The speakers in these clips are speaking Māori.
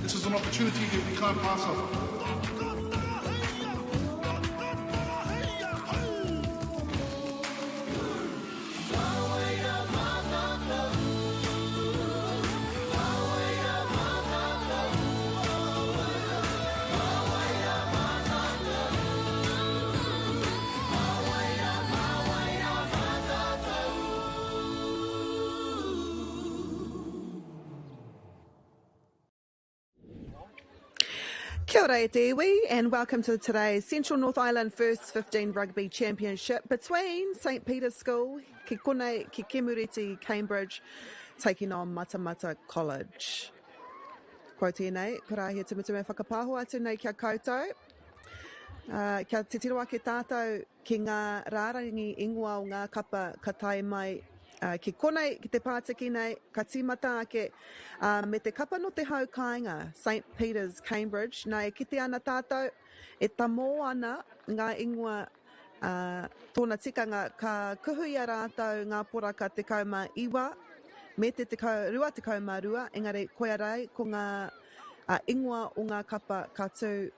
This is an opportunity that we can't pass up. Kia ora e te iwi, and welcome to today's Central North Island First 15 Rugby Championship between St Peter's School, ki konei ki Kemureti, Cambridge, taking on Matamata College. Ko tēnei, karahi te mutu me whakapāho atu nei kia koutou. Kia te tiro ake tātou ki ngā rārangi ingoa o ngā kapa ka tae mai ki konei, ki te pātiki nei, ka tīmata ake me te kapa no te hau kāinga, St Peter's, Cambridge. Nei, ki te ana tātou, e tamo ana ngā ingoa tōna tikanga ka kuhui a rātou ngā poraka te kauma iwa, me te rua te kauma rua, engari koe arai ko ngā ingoa o ngā kapa katu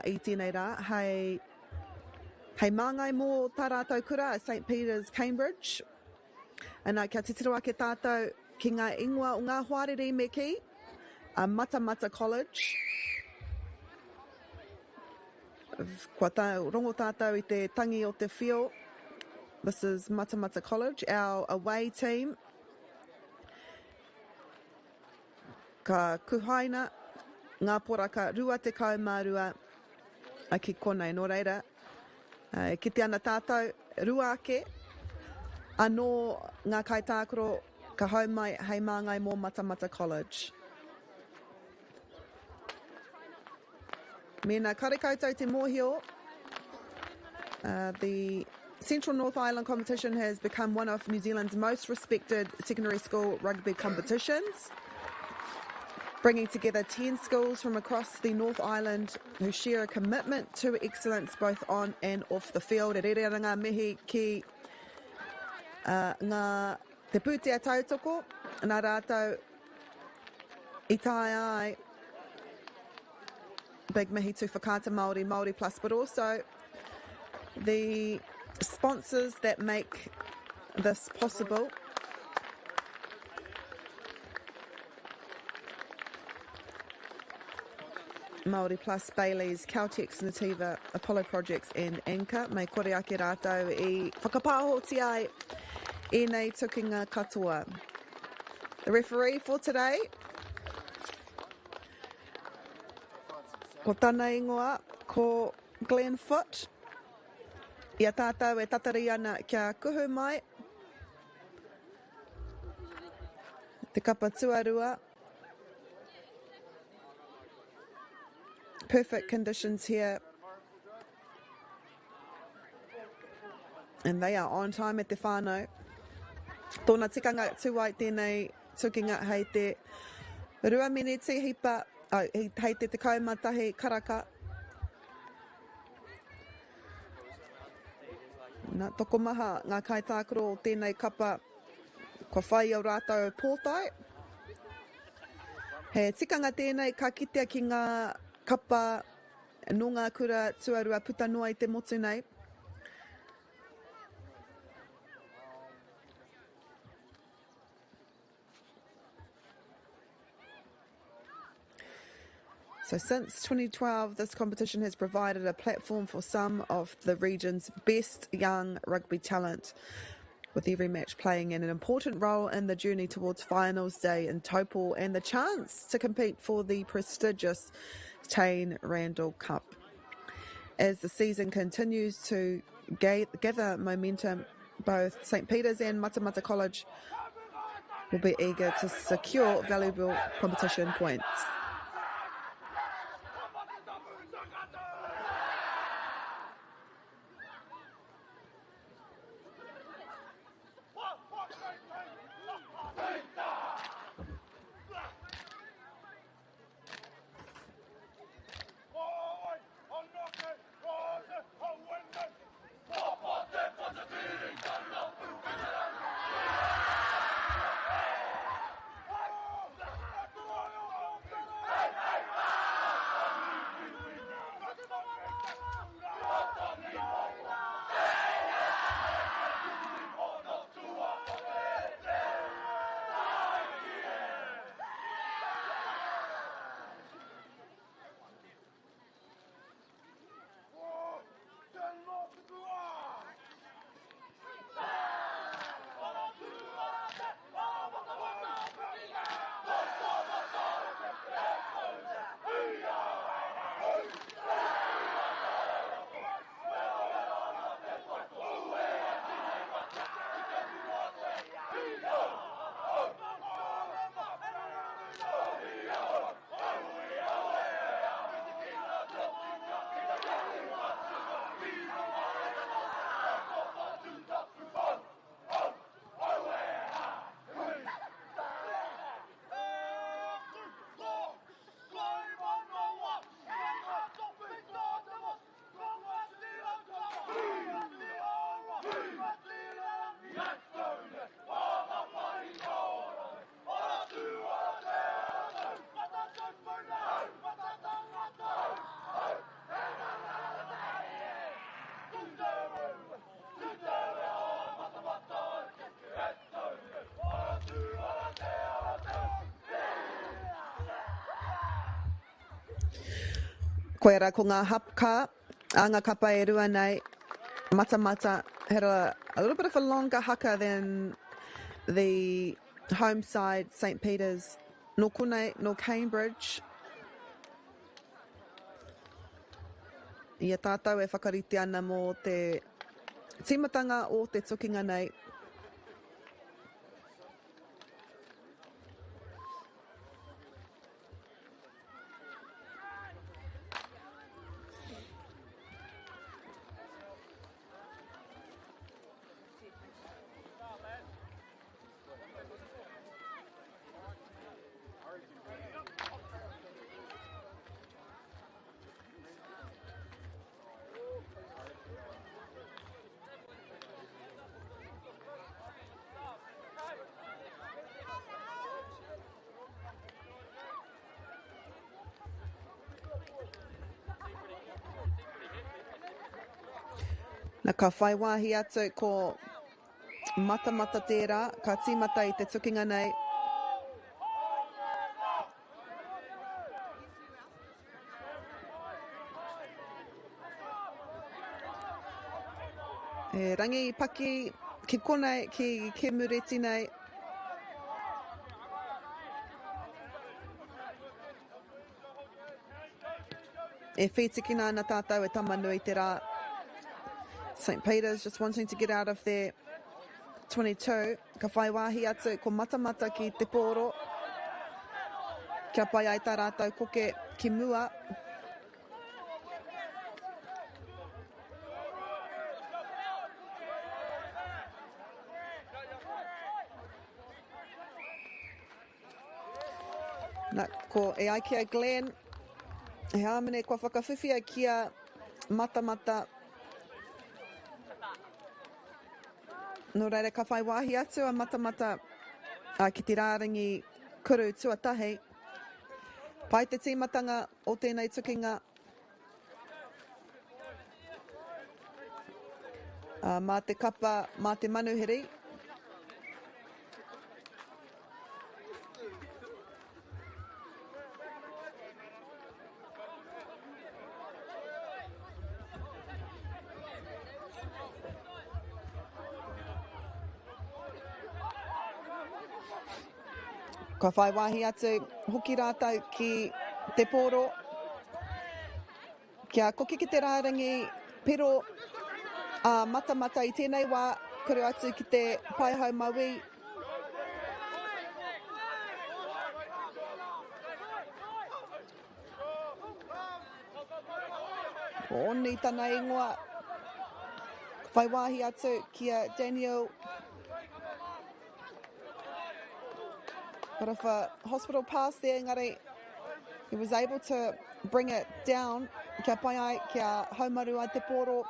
i tēnei rā, hei māngai mō tā rātou kura at St Peter's, Cambridge. Ana kia te tiro ake tātou ki ngā ingoa o ngā hoariri me ki, Matamata College. Kua rongo tātou i te tangi o te whio. This is Matamata College, our away team. Ka kuhaina ngā poraka rua te kaumārua a ki konei no reira. Ki te ana tātou rua ake. Anō ngā kaitākoro ka hau mai hei māngai mō Matamata College. Mena kare koutou te mōhio. The Central North Island competition has become one of New Zealand's most respected secondary school rugby competitions, bringing together 10 schools from across the North Island who share a commitment to excellence both on and off the field. E rereanga mihi ki ngā te pūtea tautoko, nā rātou i tae ai big mihi tu whakata Māori, Māori Plus, but also the sponsors that make this possible. Māori Plus, Bailey's, Caltex, Nativa, Apollo Projects and Anchor. Mei kore ake rātou i whakapāho ti ai e nei tukinga katoa. The referee for today, ko tāna ingoa, ko Glenn Foot. Ia tātou e tatari ana kia kuhu mai. Te kapa tuarua. Perfect conditions here. And they are on time at te whānau. Tōna tikanga tuai tēnei tukinga hei te rua miniti hipa, hei te kaumatahi karaka. Nā toko maha ngā kaitākoro o tēnei kapa kua whai au rātou pōtai. He tikanga tēnei ka kitea ki ngā kapa no ngā kura tuarua puta noa I te motu nei. So since 2012, this competition has provided a platform for some of the region's best young rugby talent, with every match playing an important role in the journey towards finals day in Taupo and the chance to compete for the prestigious Tane Randall Cup. As the season continues to gather momentum, both St Peter's and Matamata College will be eager to secure valuable competition points. Koera ko ngā hapka, a ngā kapa e rua nei, Matamata had a little bit of a longer haka than the home side, St. Peter's. No Kunei, no Cambridge. Ia tātou e whakarite ana mō te timatanga o te tukinga nei. Nā ka whai wāhi atu ko Matamata tērā, ka tīmata I te tukinga nei. E rangi I paki ki konei ki ke mureti nei. E whetikina ana tātou e tamanui te rā. St. Peter's just wanting to get out of their 22. Ka whai wāhi atu ko Matamata ki te pōro. Kia pai ai tā rātou koke ki mua. Nā, ko e ai kia Glenn. E āmene kua whakawhiwhia kia Matamata. No reira ka whai wāhi atu a Matamata ki te rārangi kuru tuatahi. Pai te tīmatanga o tēnei tukinga. Mā te kapa, mā te manuhiri. Ka whai wāhi atu hoki rātau ki te pōro. Kia koki ki te rārangi pero Matamata I tēnei wā kuru atu ki te paihau maui. Oni tana ingoa. Whai wāhi atu kia Daniel. Bit of a hospital pass there, engari. He was able to bring it down. Kia pai ai, kia haumaru ai te pōro.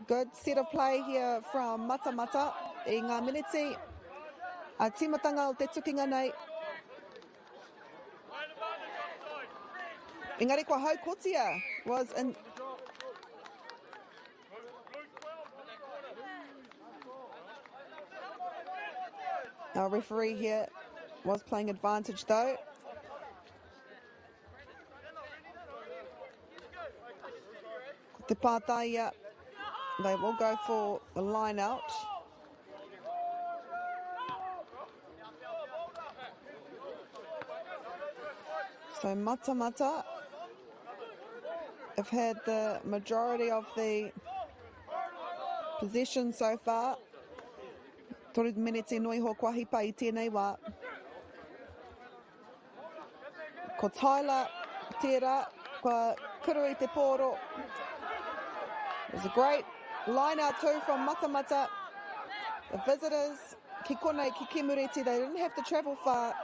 Good set of play here from Matamata. I ngā miniti. A timatanga o te tukinga nei. Engari kua hau kotia was in... Our referee here was playing advantage though. Te pātaia, they will go for a line out. So Matamata have had the majority of the possession so far. Toru miniti nui ho kua hipa I tēnei wā. Ko Tyler tērā, kua kuru I te pōro. It was a great line out too from Matamata. The visitors, ki konei, ki Kemureti, they didn't have to travel far.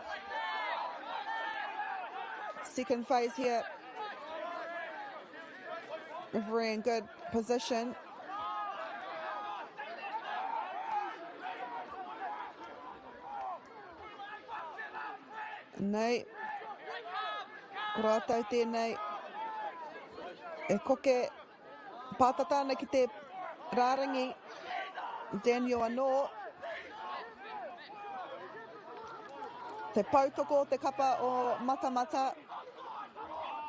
Second phase here. Referee in good position. Nei, ko rātou tēnei, e koke pātatana ki te rārangi, Daniel anō. Te pautoko, te kapa o Matamata,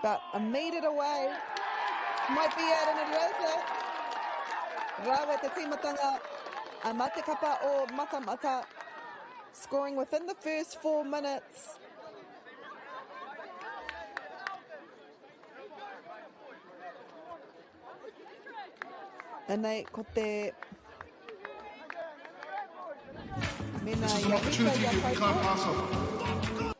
but a metre away. Might be out and it is it. Rawe te timatanga, a mate kapa o Matamata, scoring within the first 4 minutes. And they ko te mena This is an opportunity that we can't pass up.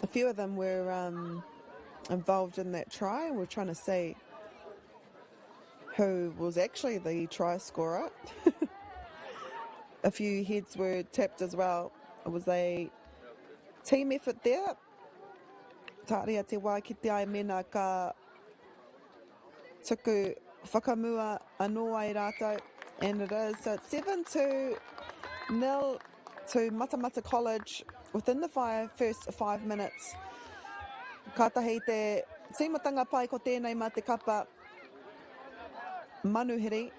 a few of them were involved in that try, and we're trying to see who was actually the try scorer. A few heads were tapped as well. It was a team effort there. Tāria te wā ki te ai mena ka tuku whakamua anō ai rātou. And it is, so it's 7-0 to Matamata College within the first 5 minutes. Kātahi te tīmatanga pai ko tēnei mā te kapa manuhiri.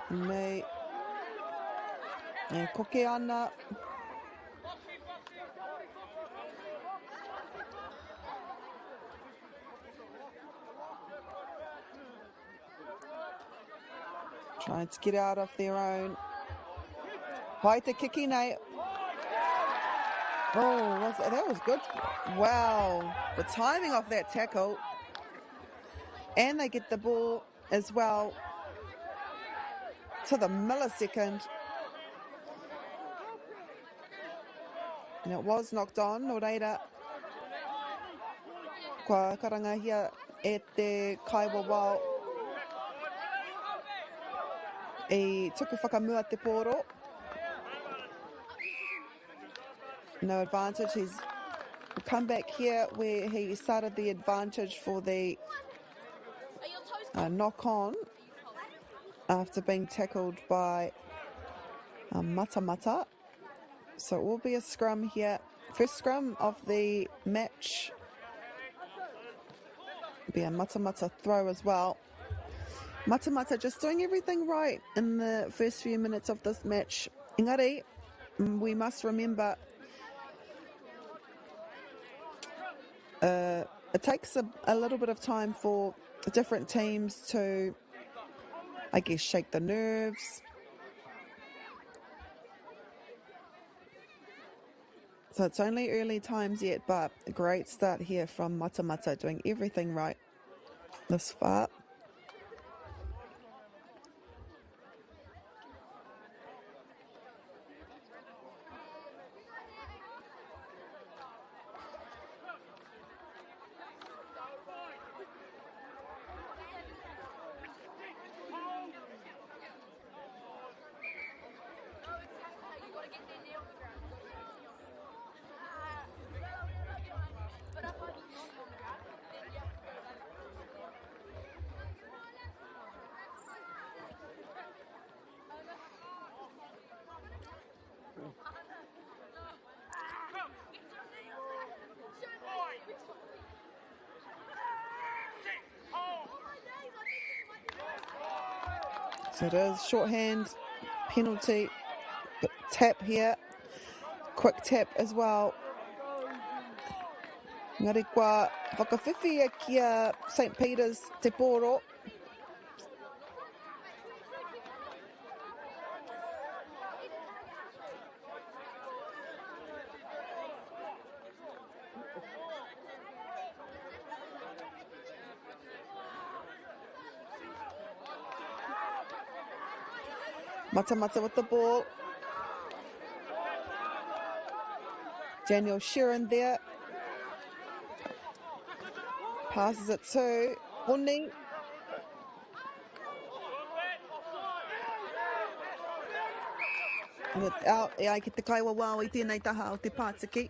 Nei, e koke ana. Trying to get out of their own. Hai te kiki nei. Oh, that was good. Wow, the timing of that tackle. And they get the ball as well to the millisecond. And it was knocked on, no reira. Kua karangahia e te kaiwawao. E tuku whakamua te pōro. No advantage. He's come back here where he started the advantage for the knock on after being tackled by Matamata. So it will be a scrum here. First scrum of the match. Be a Matamata throw as well. Matamata just doing everything right in the first few minutes of this match. Engari, we must remember it takes a little bit of time for different teams to, I guess, shake the nerves. So it's only early times yet, but a great start here from Matamata, doing everything right this far. So it is shorthand, penalty, but tap here, quick tap as well. Ngari kua whakawhiwhi e kia St. Peter's te pōro. Matamata with the ball. Daniel Sheeran there. Passes it to Huni. And it's out. E ai ki te kaiwa wau I tēnei taha o te Pātiki.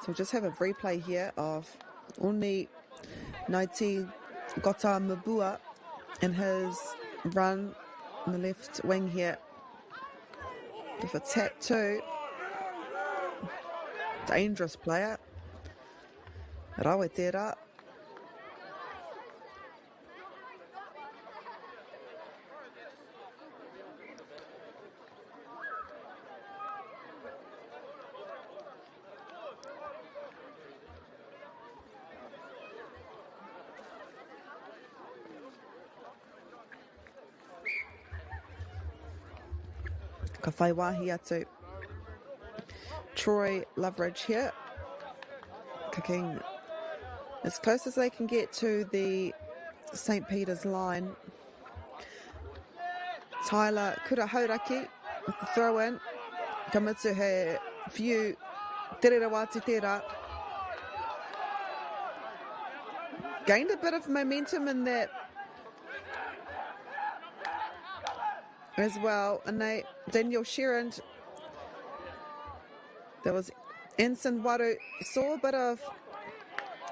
So we'll just have a replay here of Oni Naiti Gota Mabua and his run on the left wing here. With a tap too. Dangerous player. Rawetera. Ka whai wāhi atu. Troy Loveridge here. Kicking as close as they can get to the St. Peter's line. Tyler Kurahauraki with the throw in. Kamitsu he view. Terera wāti tera. Gained a bit of momentum in that as well. And Daniel Sherrand, there was Ensign Waru, saw a bit of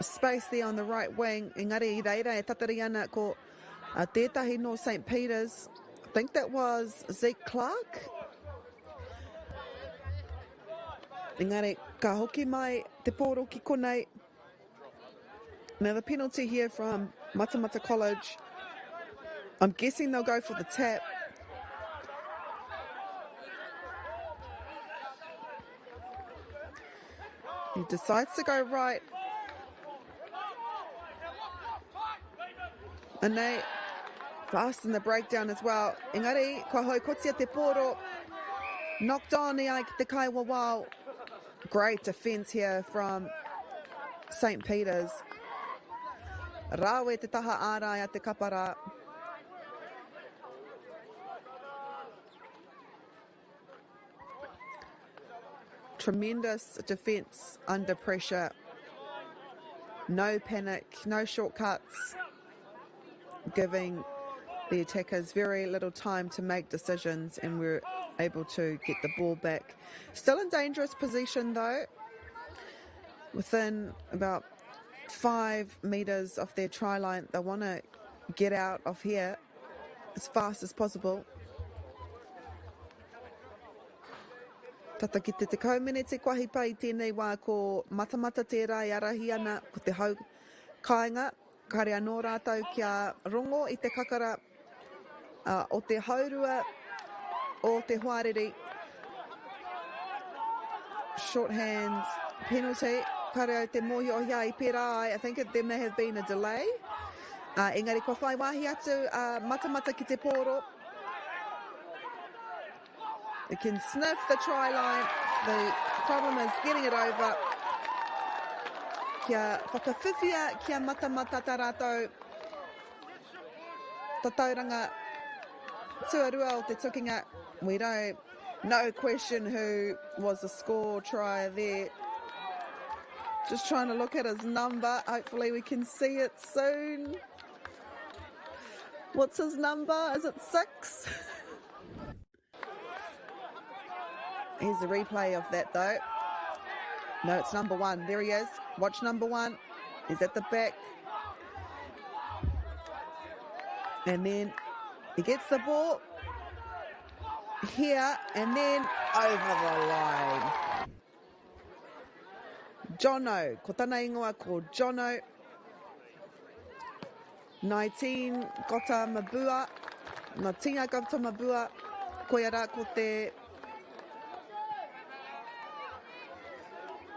space there on the right wing. Engari reira e tatari ana ko tētahi no St. Peter's. I think that was Zeke Clark. Engari ka hoki mai te pōro ki konei. Now the penalty here from Matamata College. I'm guessing they'll go for the tap. He decides to go right. And they fast in the breakdown as well. Engari, kua hoi kotia te pōro. Knocked on i te kai wawao. Great defence here from St. Peter's. Rawe te taha ārai a te kapara. Tremendous defence under pressure. No panic, no shortcuts, giving the attackers very little time to make decisions, and we're able to get the ball back. Still in dangerous position though, within about 5 metres of their try line. They want to get out of here as fast as possible. Tata ki te tekau mene te kwahi pai tēnei wā ko matamata tērā I arahi ana ko te hau kāinga. Kare anō rātou kia rongo I te kakara o te haurua o te huarere. Shorthand penalty. Kare o te mohi o hia I pērā ai. I think there may have been a delay. Engari kua whai wāhi atu matamata ki te pōro. They can sniff the try line. The problem is getting it over. Kia whakawhiwhia kia matamata tā rātou. Tā tauranga tuarua o te tukinga. We don't, no question who was the score try there. Just trying to look at his number. Hopefully we can see it soon. What's his number? Is it 6? Here's the replay of that though. No, it's number 1. There he is. Watch number 1. He's at the back. And then he gets the ball here and then over the line. Jono, ko tana ingoa ko Jono. 19, Gota Mabua. No tinga Gota Mabua. Koiara ko te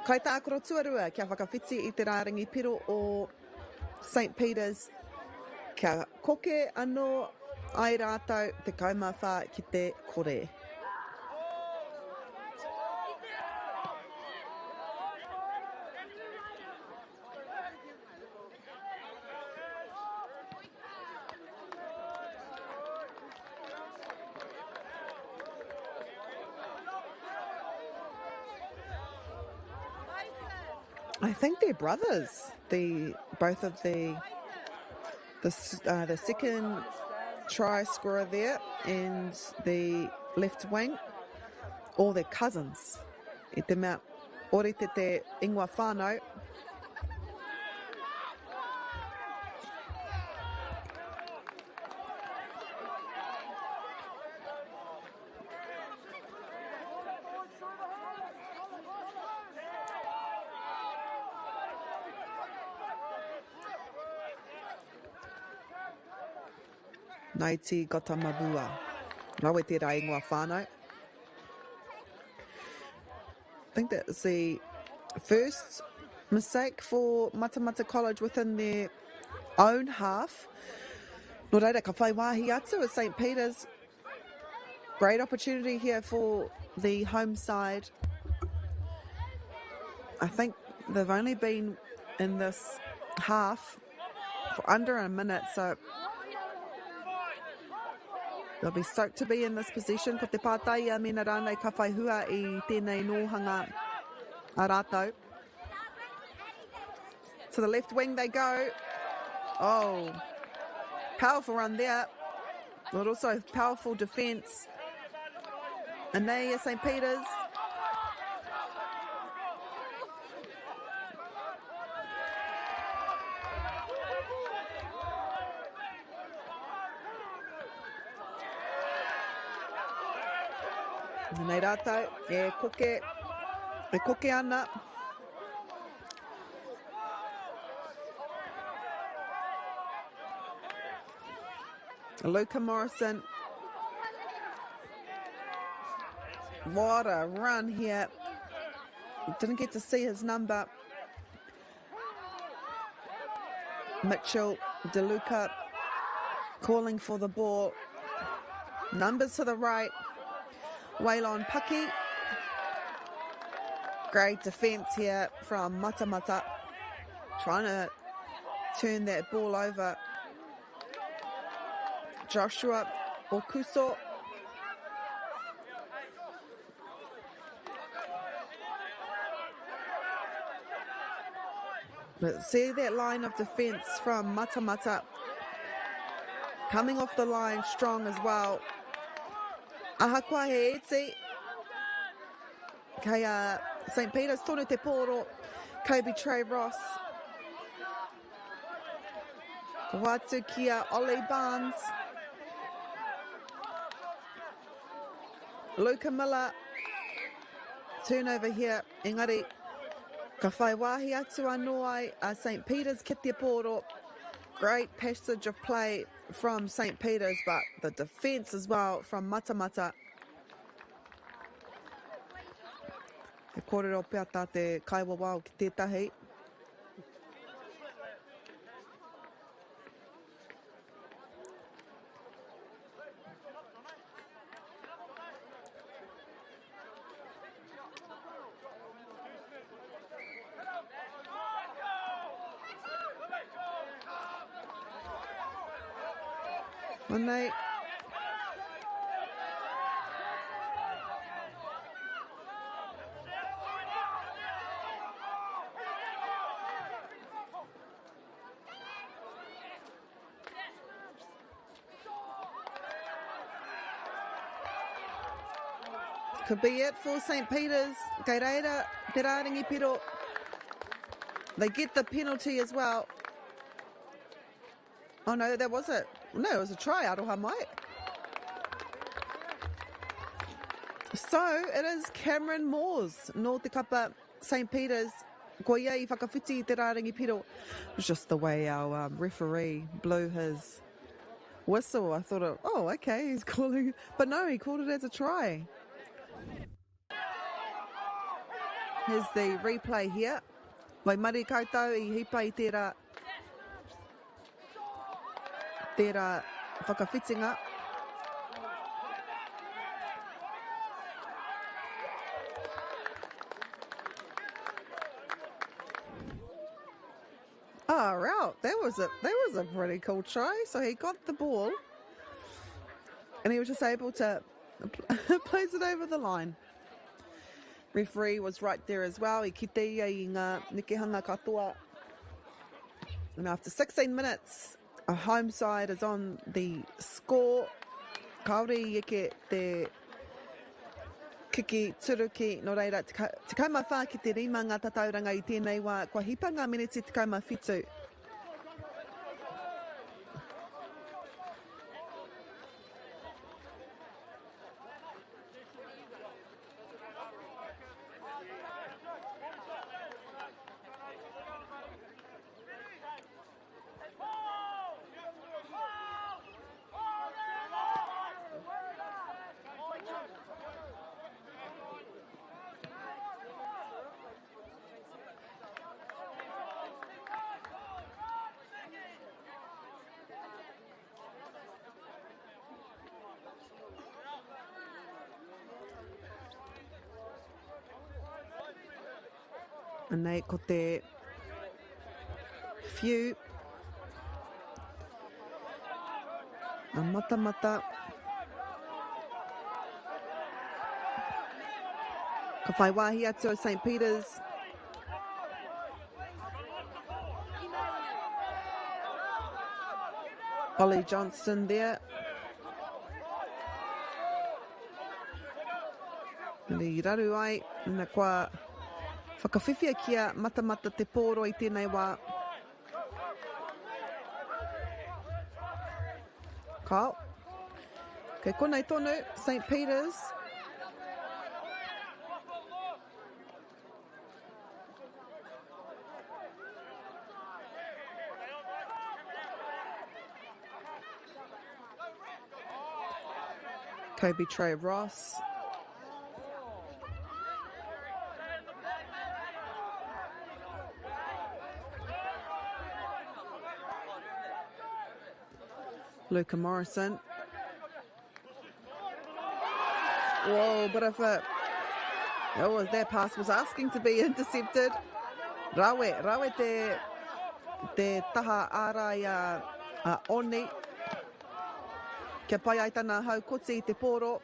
kai tā akoro tuarua kia whakawhiti I te rārangi piro o St. Peter's. Kia koke anō ai rātou te kaumawha ki te kore. I think they're brothers. Both of the second try scorer there and the left wing, or they're cousins. I te mea Orite te ingoa whānau. Naiti Gotamabua. Rawe te rai ingoa whānau. I think that's the first mistake for Matamata College within their own half. No reira, ka whai wāhi atu at St. Peter's. Great opportunity here for the home side. I think they've only been in this half for under a minute, so they'll be stoked to be in this position. Ko te pātai mena rānei ka whai hua I tēnei nōhanga a rātou. To the left wing they go. Oh, powerful run there, but also powerful defence. And they are St. Peter's. Nei rātou, e koke ana. Luca Morrison. What a run here. Didn't get to see his number. Mitchell DeLuca calling for the ball. Numbers to the right. Waylon Pucky. Great defence here from Matamata. Trying to turn that ball over. Joshua Okuso. But see that line of defence from Matamata. Coming off the line strong as well. Ahakua he iti. Kei St. Peter's tonu te pōro. Kobe Trey Ross. Watu kia Ollie Barnes. Luca Miller. Turnover here. Engari. Ka whai wāhi atu anō ai a St. Peter's ki te pōro. Great passage of play from St. Peter's, but the defence as well from Matamata. He kōrero pia tā te kaiwa wau ki tētahi. One night. Could be it for St. Peter's. Kei reira, te rāringi piro. They get the penalty as well. Oh no, that was it. No, it was a try, aroha mai. So, it is Cameron Moores, no te kapa St. Peter's. Ko ia I whakawhiti te rāringi piro. It was just the way our referee blew his whistle. I thought, oh, okay, he's calling. But no, he called it as a try. Here's the replay here. Wai mari koutou I hipa I tērā whakawhitinga. Oh, right. That was a pretty cool try. So he got the ball and he was just able to place it over the line. Referee was right there as well. I kite ia I ngā nikihanga katoa. And after 16 minutes, a home side is on the score. Kaori eke te Kiki turuki no reira te kaumawha ki te rima ngā tatauranga I tēnei wā kua hipa ngā miniti te kaumawhitu. Nei, ko te whiu, a matamata, ka whai wāhi atu o St. Peter's, Ollie Johnston there. Nari raru ai, na kua whakawhiwhia kia matamata te pōro I tēnei wā. Kau. Kei konei tonu, St. Peter's. Kobe Trey Ross. Luca Morrison. Whoa, but if that pass was asking to be intercepted. Rawe te taha ārai a Oni. Kia pai ai tana hau koti I te pōro.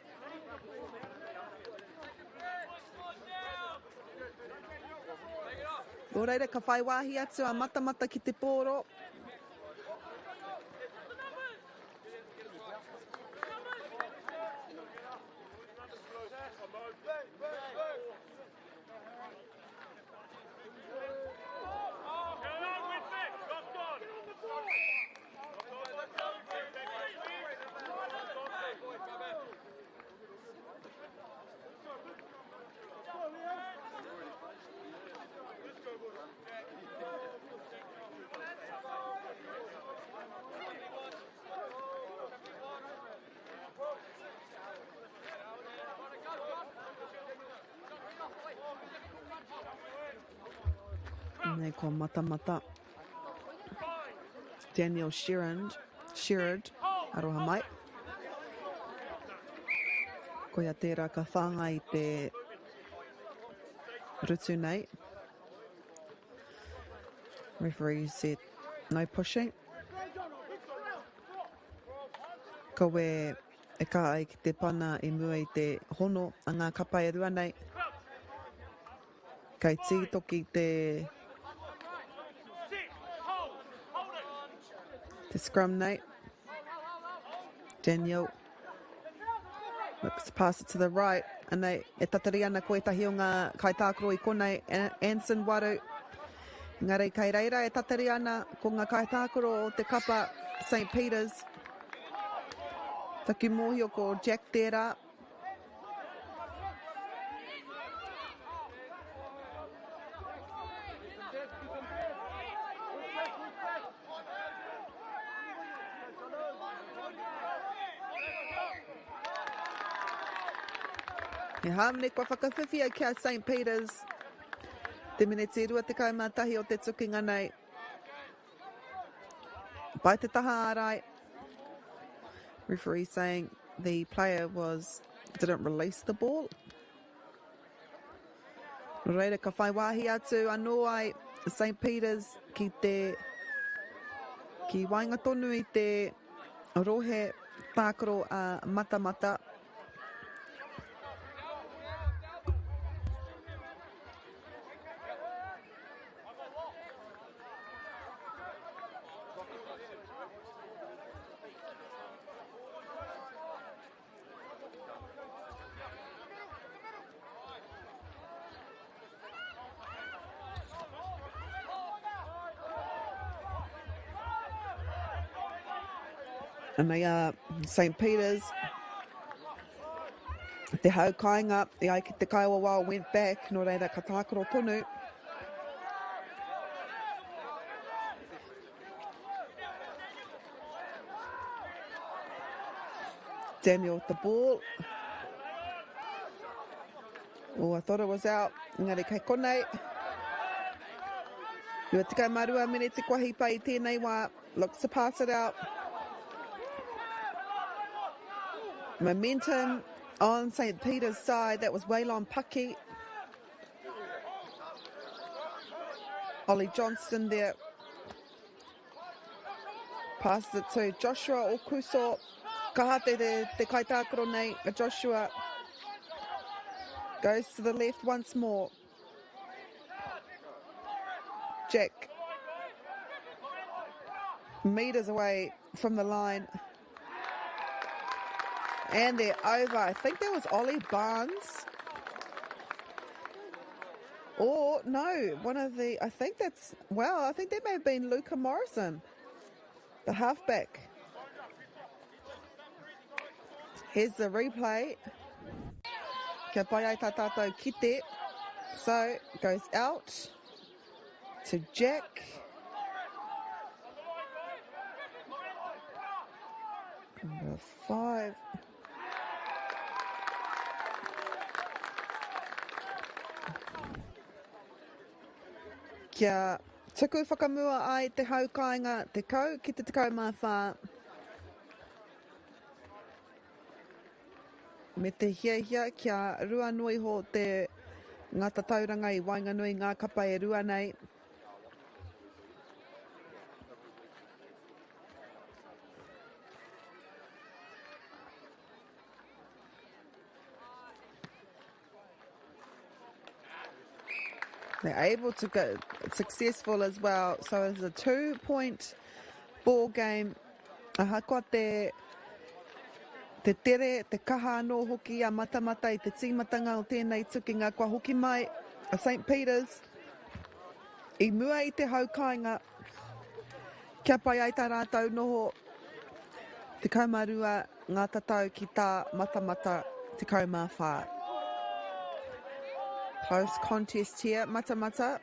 Nō reira ka whai wāhi atu a matamata ki te pōro. Nei ko matamata. Daniel Sherrod, aroha mai. Ko ia tērā ka whanga I te rutu nei. Referee said no pushing. Ko e ka ai ki te pana I mua I te hono a ngā kapai rua nei. Kei tī toki te scrum nei. Daniel looks to pass it to the right. And e tatari ana koe tahi o ngā kaitākoro I konei Anson Waru. Ngare kei reira e tatari ana ko ngā kaitākoro o te kapa St. Peter's. Taki mōhio ko Jack tērā. He hamne kua whakawhiwhia kia St. Peter's. Te miniti rua te kaumātahi o te tukinga nei. Pai te taha ārai. Referee saying the player didn't release the ball. Reira ka whai wāhi atu anō ai St. Peter's ki wainga tonu I te rohe tākaro a matamata. And they are St. Peter's. Te hau kāinga, I ai ki te kaiwa went back, no reira ka tākaro tonu. Daniel with the ball. Oh, I thought it was out. Ngari kei konei. Ua tika marua mene te kwahi pai tēnei wā. Looks to pass it out. Momentum on St. Peter's side. That was Waylon Paki. Ollie Johnston there. Passes it to Joshua Okuso. Kahate te kaitākaro nei. Joshua goes to the left once more. Jack. Meters away from the line. And they're over. I think that was Ollie Barnes. Or, no, one of the, I think that's, well, I think that may have been Luca Morrison, the halfback. Here's the replay. Kia pai ai tā tātou kite. So, goes out to Jack. Number 5. Kia tuku whakamua ai te haukainga te kau ki te tekau mā whā. Me te hiahia kia rua nui ho te ngata tauranga I Whanganui ngā kapa e rua nei. They're able to go successful as well. So it's a 2-point ball game. Aha koa te tere, te kaha anō hoki a matamata I te tīmatanga o tēnei tukinga kua hoki mai a St. Peter's. I mua I te haukainga. Kia pai ai tā rātou noho. Te kaumarua ngā tatau ki tā matamata te kaumā whā. Close contest here. Matamata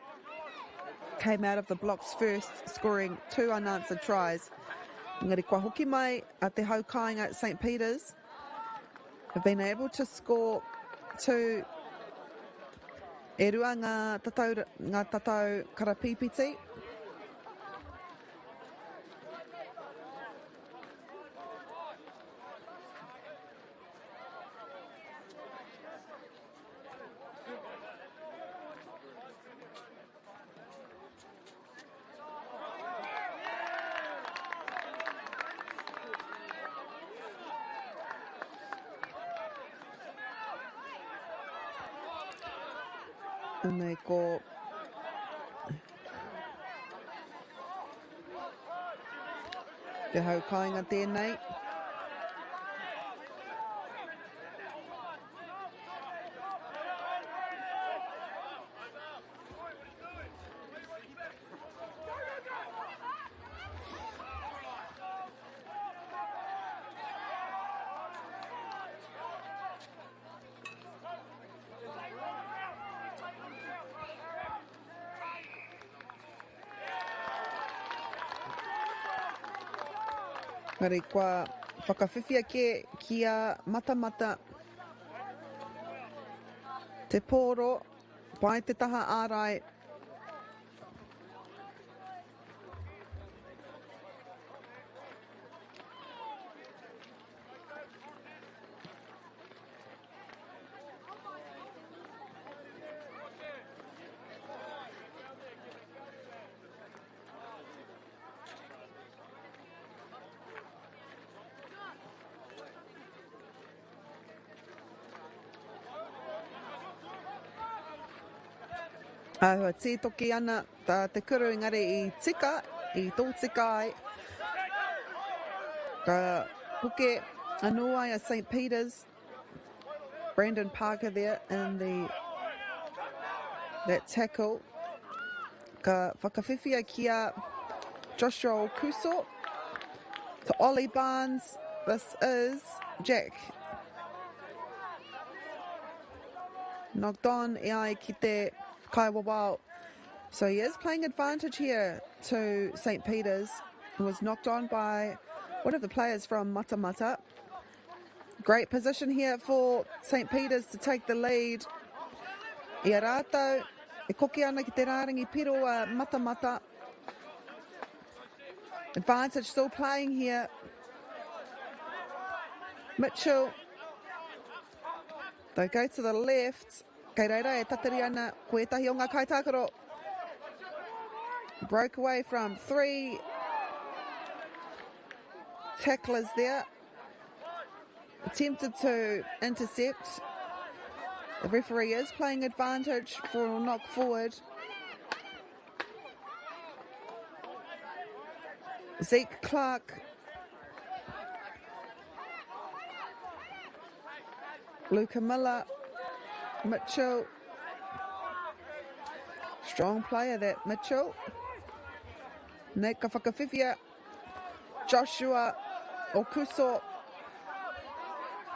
came out of the blocks first, scoring 2 unanswered tries. Ngari kua hoki mai a te haukainga at St. Peter's have been able to score 2 e rua ngā tatau karapipiti. And they go te haukainga tēnei. Ngari kua whakawhiwhia ki a matamata. Te pōro, pai te taha ārai. Ahua tītoki ana tā te kuru engari I tika, I tō tika ai. Ka puke anō ai a St. Peter's. Brandon Parker there in that tackle. Ka whakawhiwhia ki a Joshua Okuso. to Ollie Barnes. This is Jack. Knocked on, Iai ki te Kaiwawao. So he is playing advantage here to St. Peter's. He was knocked on by one of the players from Matamata. Great position here for St. Peter's to take the lead. Ia rātou, e koki ana ki te rārangi piro a Matamata. Advantage still playing here. Mitchell. They go to the left. Kei reira e tatari ana, koe tahi o ngā kaitākaro. Broke away from 3 tacklers there. Attempted to intercept. The referee is playing advantage for a knock forward. Zeke Clark. Luca Miller. Mitchell. Strong player that Mitchell. Neka Whakawhiwhia. Joshua Okuso.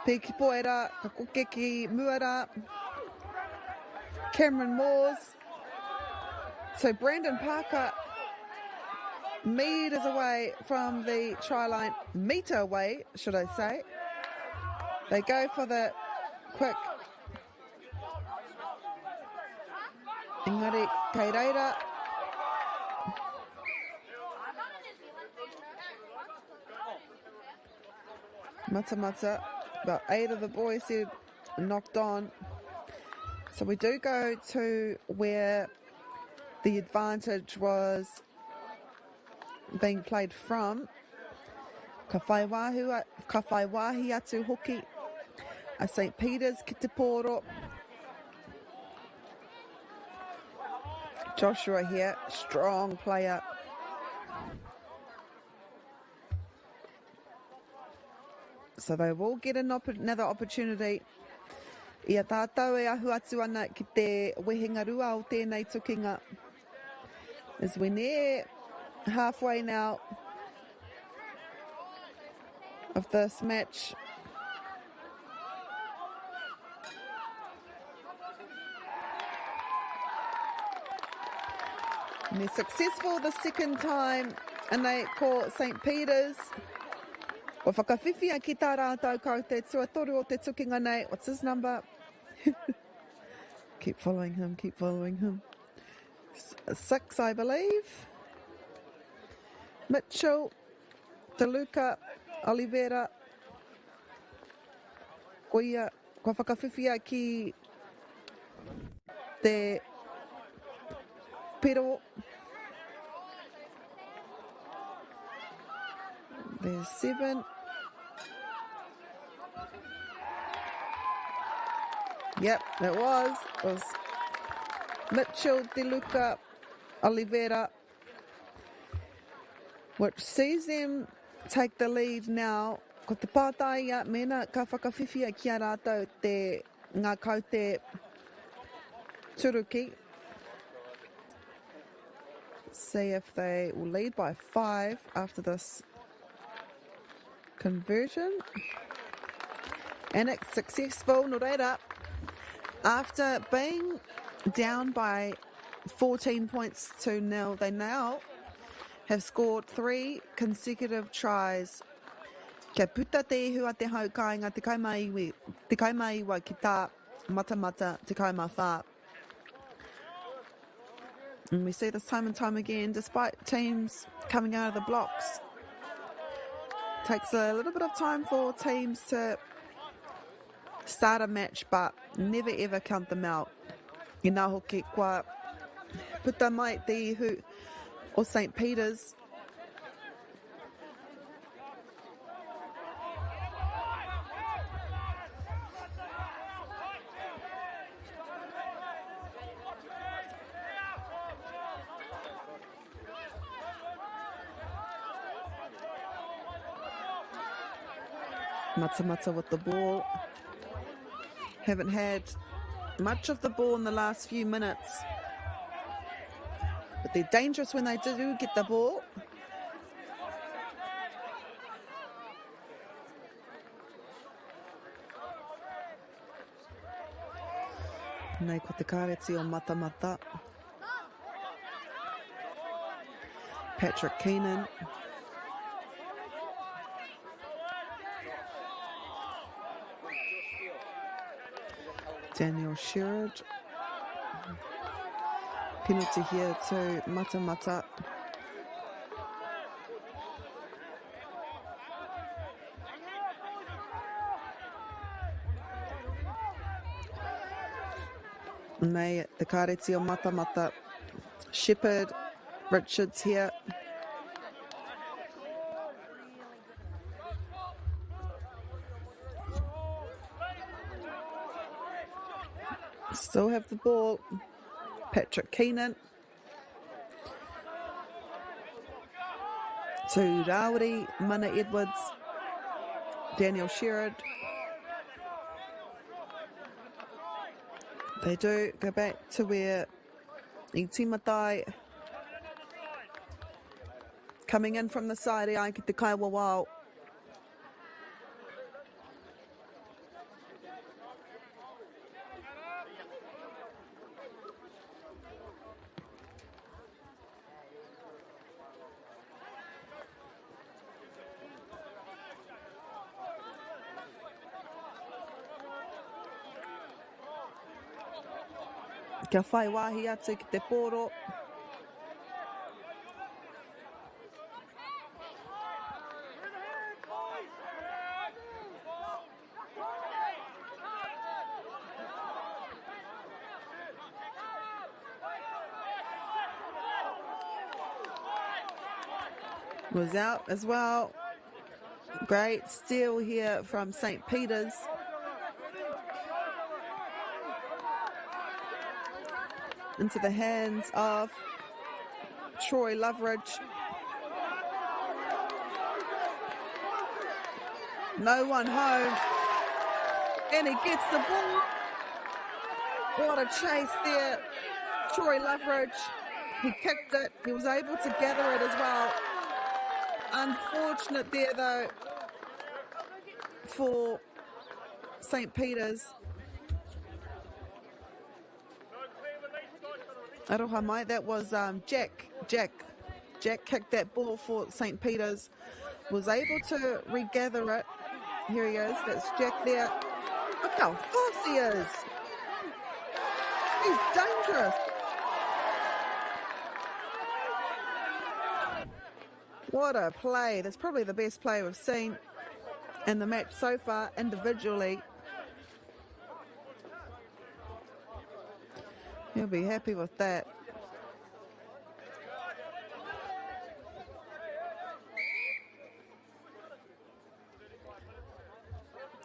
Peki Poera, Kakukeki Muara. Cameron Moores. So Brandon Parker meters away from the try line. Meter away, should I say. They go for the quick. Engari Keireira. Matamata, about 8 of the boys said knocked on. So we do go to where the advantage was being played from. Ka whaiwahi atu hoki a St. Peter's ki te pōro. Joshua here, strong player. So they will get another opportunity. Ia tātou e ahu atu ana ki te wehenga rua o tēnei tukinga. As we're near halfway now of this match. And they're successful the second time, and they call St. Peter's. Wa whakawhiwhia ki tā rātou kau te tuatoru o te tukinga nei. What's his number? Keep following him, keep following him. 6, I believe. Mitchell, DeLuca, Oliveira. Koia, kua whakawhiwhia ki te pero. There's 7. Yep, it was Mitchell, DeLuca, Oliveira, which sees them take the lead now. Ko te pātaia, mena ka whakawhiwhia ki a rātou te ngā kau te turuki. See if they will lead by 5 after this conversion. And it's successful, no reira. After being down by 14 points to 0, they now have scored 3 consecutive tries. Kia puta te ihu a te haukainga te kaimaiwa ki tā matamata te kaimawha. And we see this time and time again, despite teams coming out of the blocks. Takes a little bit of time for teams to start a match, but never ever count them out. I nā hoki kua puta mai te ihu o St. Peter's. Matamata with the ball. Haven't had much of the ball in the last few minutes. But they're dangerous when they do get the ball. Nei ko te kāreti o Matamata. Patrick Keenan. Daniel Sherrod. Penalty here to Matamata. Nei te kāreti o Matamata. Shepherd, Richards here. Still have the ball. Patrick Keenan. To MΑORI, Mana Edwards. Daniel Sherrod. They do go back to where Itimatai coming in from the side. I get the Kaiwa Wao. Kia whai wāhi atu ki te pōro. Was out as well. Great steal here from St. Peter's. Into the hands of Troy Loveridge. No one home. And he gets the ball. What a chase there. Troy Loveridge. He kicked it. He was able to gather it as well. Unfortunate there though for St. Peter's. Aroha mai, that was Jack. Jack kicked that ball for St. Peter's. Was able to regather it. Here he is. That's Jack there. Look how fast he is. He's dangerous. What a play. That's probably the best play we've seen in the match so far individually. He'll be happy with that.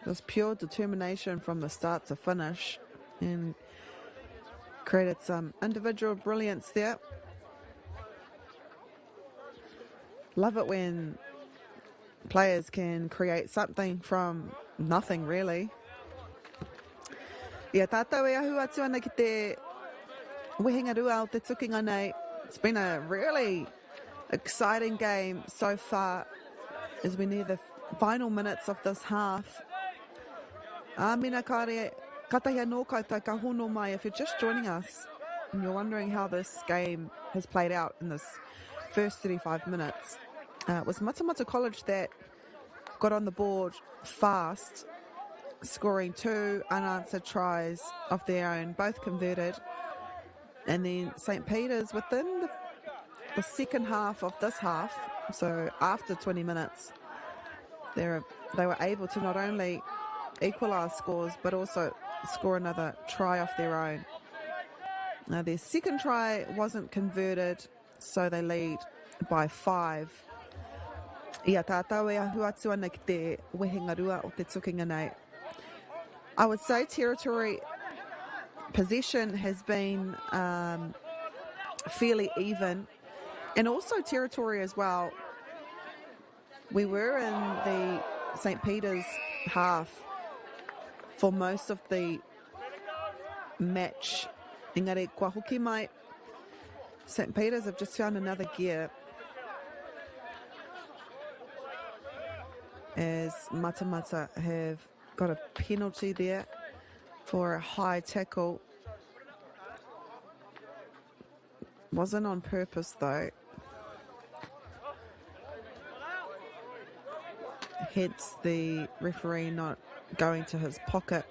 Just pure determination from the start to finish, and created some individual brilliance there. Love it when players can create something from nothing, really. Ia tātou e ahu atu ana ki te wehenga rua o te tukinga nei. It's been a really exciting game so far as we near the final minutes of this half. Mina kare, katahia no koutou ka hono mai. If you're just joining us and you're wondering how this game has played out in this first 35 minutes, it was Matamata College that got on the board fast, scoring 2 unanswered tries of their own, both converted. And then St. Peter's within the second half of this half, so after 20 minutes, they were able to not only equalise scores but also score another try off their own. Now their second try wasn't converted, so they lead by 5. Ia tātou e ahu atu ana ki te wehenga rua o te tukinga nei. I would say territory possession has been fairly even, and also territory as well. We were in the St. Peter's half for most of the match. Engari, kua hoki mai, St. Peter's have just found another gear as Matamata have got a penalty there for a high tackle Wasn't on purpose though. Hence the referee not going to his pocket.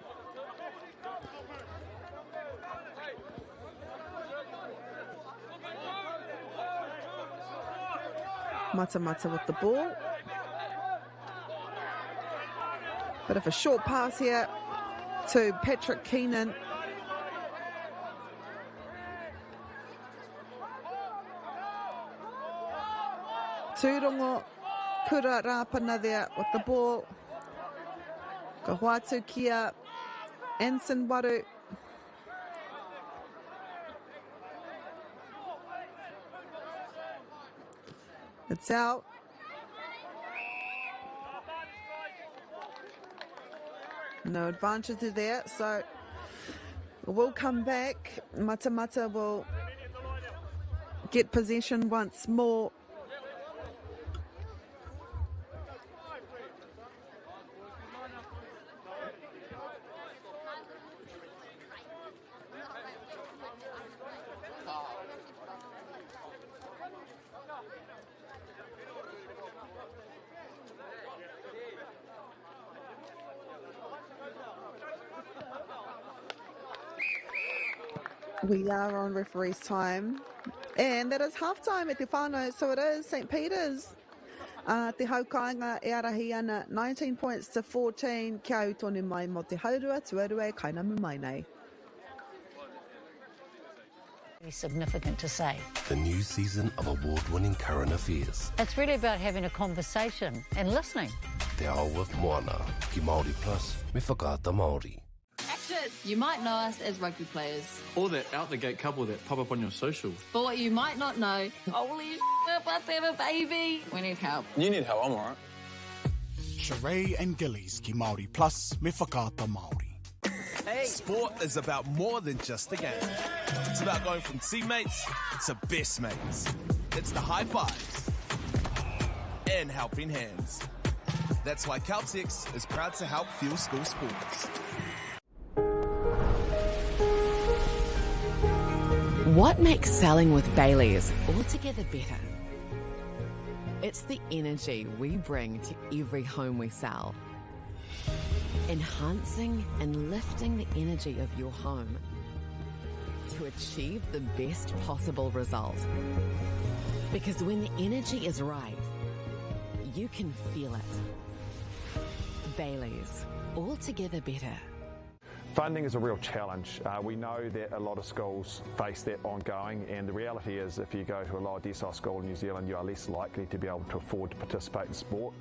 Matamata with the ball. Bit of a short pass here to Patrick Keenan. Tūrongo Kura Rapana there with the ball. Kahuatu Kia Anson Waru. It's out. No advantage there, so we'll come back. Matamata will get possession once more. We are on referee's time, and that is half-time at Te Whānau, so it is St. Peter's. Te haukainga e arahi ana 19 points to 14, kia au tonu mai mo te haurua, tuarua e kainamu mai nei. Very significant to say. The new season of award-winning current affairs. It's really about having a conversation and listening. Te ao with Moana, ki Māori Plus, me whakaata Māori. You might know us as rugby players. Or that out-the-gate couple that pop up on your socials. But what you might not know, holy shit, we're about to have a baby. We need help. You need help, I'm alright. Sheree and Gillies ki Māori Plus, me whakaata Māori. Hey. Sport is about more than just a game. It's about going from teammates to best mates. It's the high fives and helping hands. That's why Caltex is proud to help fuel school sports. What makes selling with Bailey's altogether better? It's the energy we bring to every home we sell. Enhancing and lifting the energy of your home to achieve the best possible result. Because when the energy is right, you can feel it. Bailey's, altogether better. Funding is a real challenge. We know that a lot of schools face that ongoing, and the reality is if you go to a lower decile school in New Zealand, you are less likely to be able to afford to participate in sport.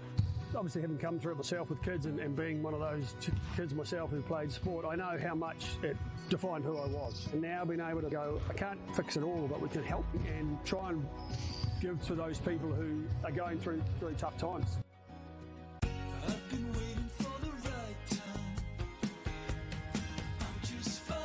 Obviously, having come through it myself with kids and being one of those kids myself who played sport, I know how much it defined who I was. And now being able to go, I can't fix it all, but we can help and try and give to those people who are going through very tough times. I've been waiting for the right time. I'm just fine,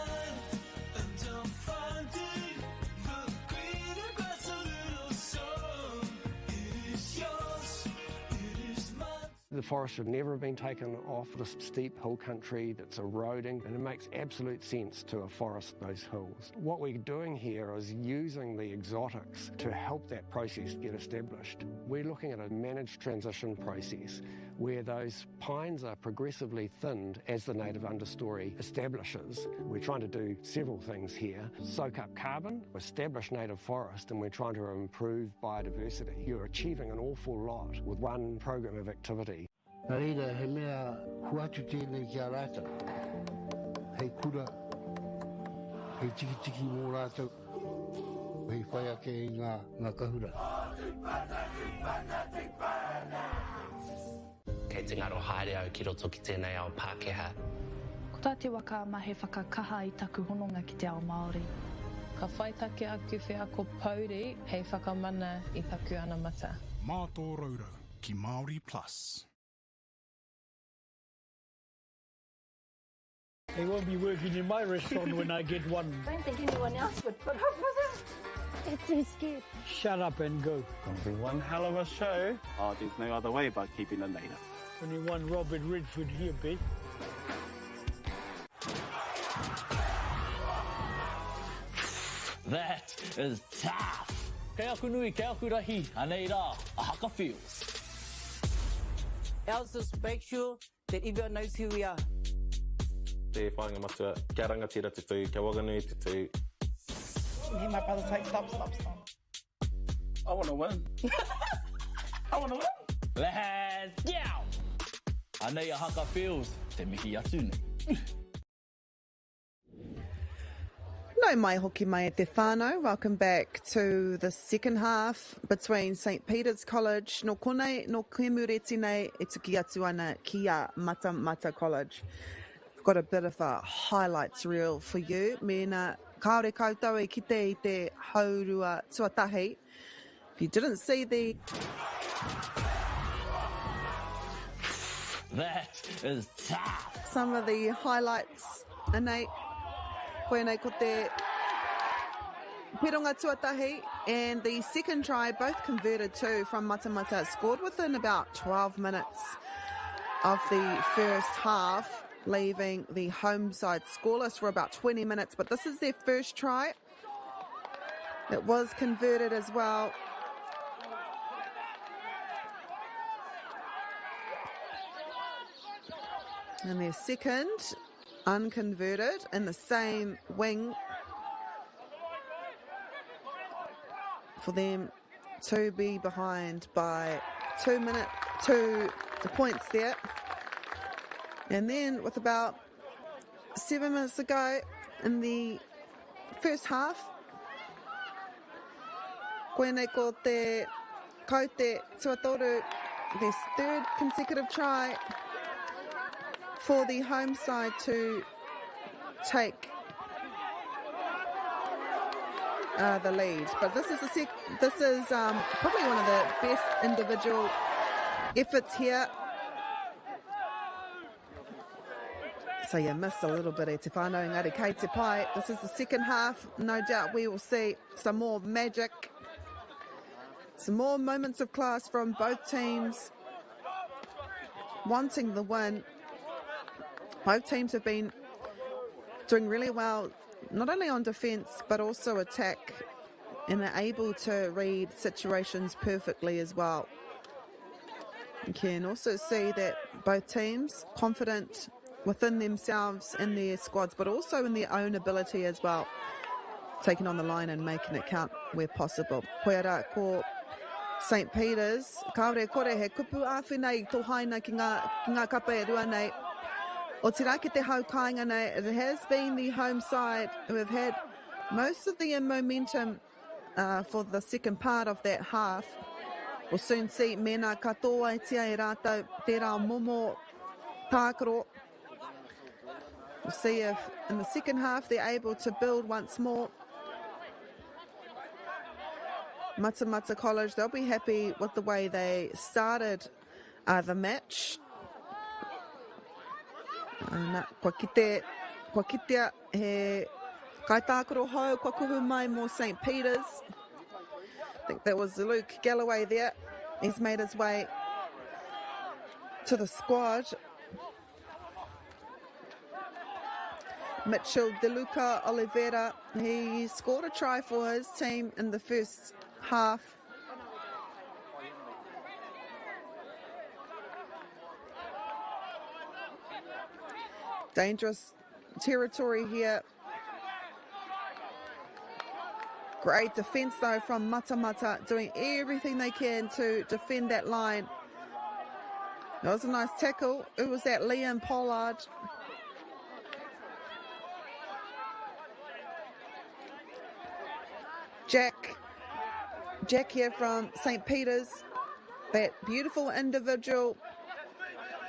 and I'm finding the greener grass a little sun. It is yours, it is mine. The forest should never have been taken off this steep hill country that's eroding, and it makes absolute sense to afforest those hills. What we're doing here is using the exotics to help that process get established. We're looking at a managed transition process where those pines are progressively thinned as the native understory establishes. We're trying to do several things here. Soak up carbon, establish native forest, and we're trying to improve biodiversity. You're achieving an awful lot with one program of activity. Reira, he mea huatu tēnei ki a rātou. Hei kura, hei tiki mō rātou, hei whai ake i ngā kahura. Kei te ngaro haere au ki roto ki tēnei ao Pākehā. Ko tā te waka ma he whakakaha i taku hononga ki te ao Māori. Ka whai take aku whea ko Pauri, hei whakamana i taku ana mata. Mātō Raura ki Māori Plus. They won't be working in my restaurant when I get one. I don't think anyone else would put up with it. They're too scared. Shut up and go. Gonna be one hell of a show. Oh, there's no other way but keeping the native. Only one Robert Redford here, Beth. That is tough. Kei aku nui, kei aku rahi, anei rā, a haka feels. Ours just make sure that everyone knows who we are. Te whāinga matua, kia rangatira te tū, kia Whanganui te tū. Hear my brother say, stop. I want to win. I want to win. Let's go! Anei a haka feels, te mihi atu nei. No mai hoki mai e te whānau. Welcome back to the second half between St Peter's College, no konei, no kemureti nei, e tuki atu ana ki a Matamata College. I've got a bit of a highlights reel for you. Mena kaore koutou e kite I te haurua tuatahi. If you didn't see the... That is tough. Some of the highlights, anei, koenei ko te Pironga tuatahi, and the second try, both converted too from Matamata, scored within about 12 minutes of the first half, leaving the home side scoreless for about 20 minutes. But this is their first try. It was converted as well. And their second, unconverted, in the same wing, for them to be behind by 2 points there. And then with about 7 minutes to go in the first half, koenei ko te kaute tuatoru, their third consecutive try for the home side to take the lead. But this is probably one of the best individual efforts here. So you missed a little bit e te whānau engari kei te pai. This is the second half. No doubt we will see some more magic, some more moments of class from both teams wanting the win. Both teams have been doing really well, not only on defence, but also attack, and are able to read situations perfectly as well. You can also see that both teams confident within themselves and their squads, but also in their own ability as well, taking on the line and making it count where possible. Koe ara ko St Peter's, kaore kore he kupu āwhenei tō haina ki ngā kapa e rua nei. O te rā ki te hau kāinga nei, it has been the home side who have had most of the momentum for the second part of that half. We'll soon see mena katoa e tia e rātou tērā momo tākaro. We'll see if in the second half they're able to build once more. Matamata College, they'll be happy with the way they started the match. Kua kitea he kaitākaro hau, kua kuhu mai mō St Peter's. I think that was Luke Galloway there. He's made his way to the squad. Mitchell De Luca Oliveira, he scored a try for his team in the first half. Dangerous territory here. Great defence though from Matamata, doing everything they can to defend that line. That was a nice tackle. It was that Liam Pollard. Jack here from St Peter's. That beautiful individual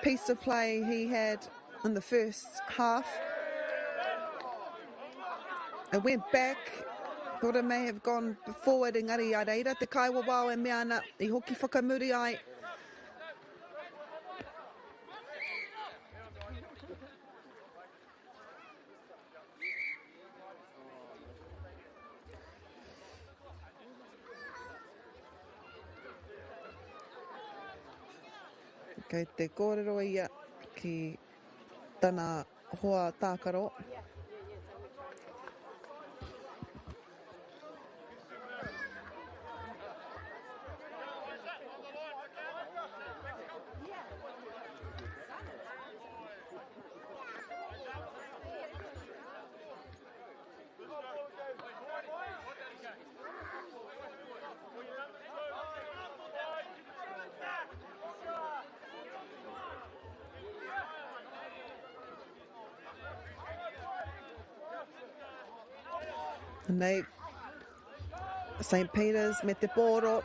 piece of play he had in the first half. It went back. Thought it may have gone forward. Engari a reira te kaiwa wao e mea ana I hoki whakamuri ai. Kei te kōrero ia ki tana hoa tākaro. Nei St. Peter's me te pōro.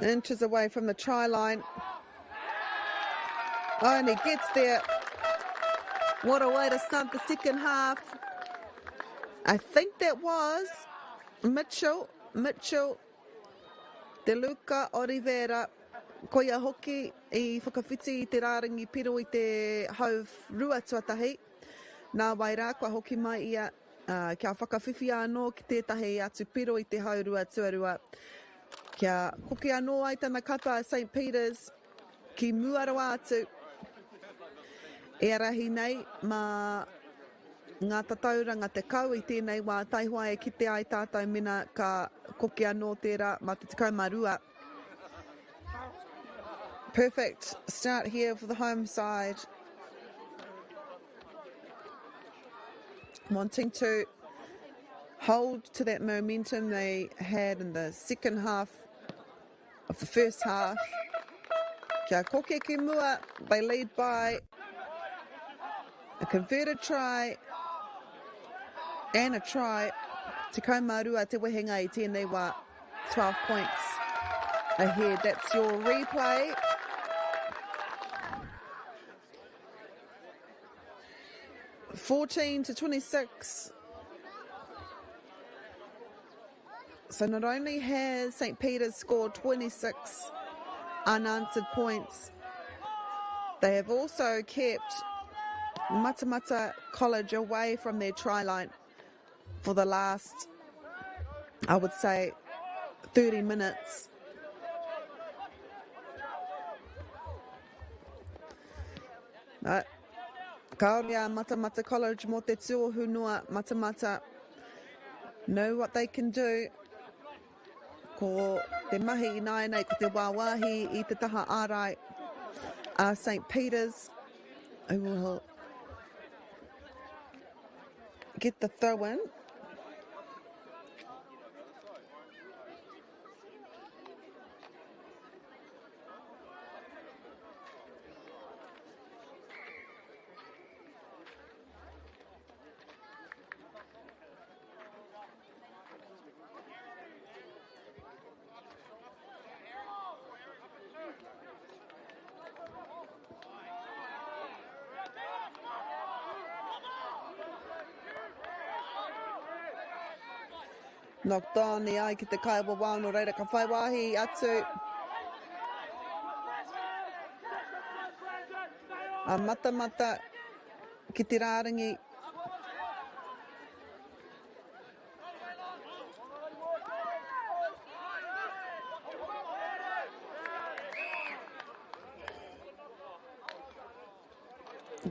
Inches away from the try line. Oh, and he gets there. What a way to start the second half. I think that was Mitchell De Luca Oliveira. Koia hoki I whakawhiti I te rārangi piro I te hau rua tuatahi. Nā wairā, kua hoki mai ia kia whakawhiwhi anō ki tētahi atu piro I te hau rua tuarua. Kia koki anō ai tana kapa a St. Peter's ki muarawa atu. E arahi nei ma ngā tatauranga te kau I tēnei wā taihua e kite ai tātou mina ka koki anō tērā ma te tekau marua. Perfect start here for the home side. Wanting to hold to that momentum they had in the second half of the first half. Kia koke ki mua, they lead by a converted try and a try. Te kaumarua te wehenga I tēnei wā 12 points ahead. That's your replay. (14-26). So not only has St. Peter's scored 26 unanswered points, they have also kept Matamata College away from their try line for the last, I would say, 30 minutes. But Kaoria Matamata College mo te tūohu noa Matamata know what they can do. Ko te mahi I naenei ko te wāwahi I te taha ārai a St. Peter's, who will get the throw in. Knocked on the ai ki te kaiwa wāno reira ka whai wāhi atu. A Matamata ki te rārangi.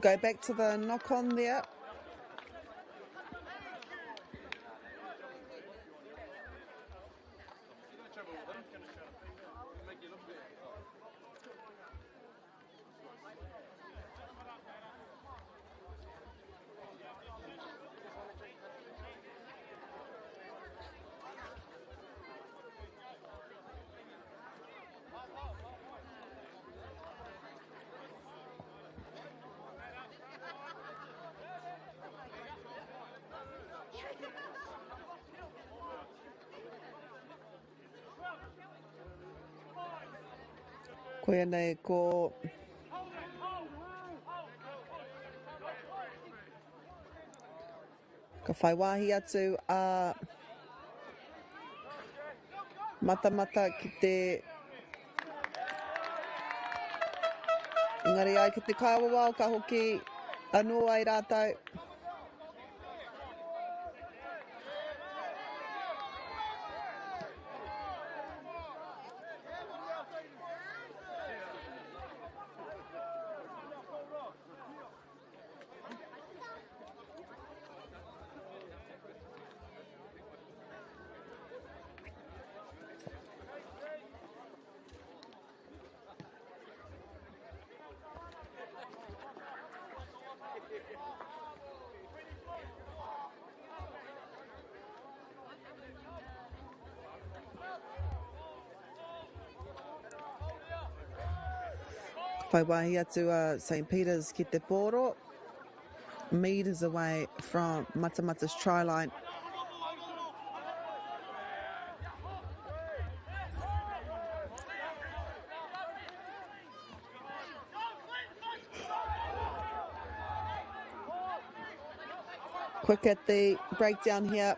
Go back to the knock on there. Koia nei ko ka whai wāhi atu a Matamata ki te Engari ai ki te kāwa wao ka hoki anō ai rātou. Whaiwahi atu St. Peter's ki te pōro. Metres away from Matamata's try line. Quick at the breakdown here.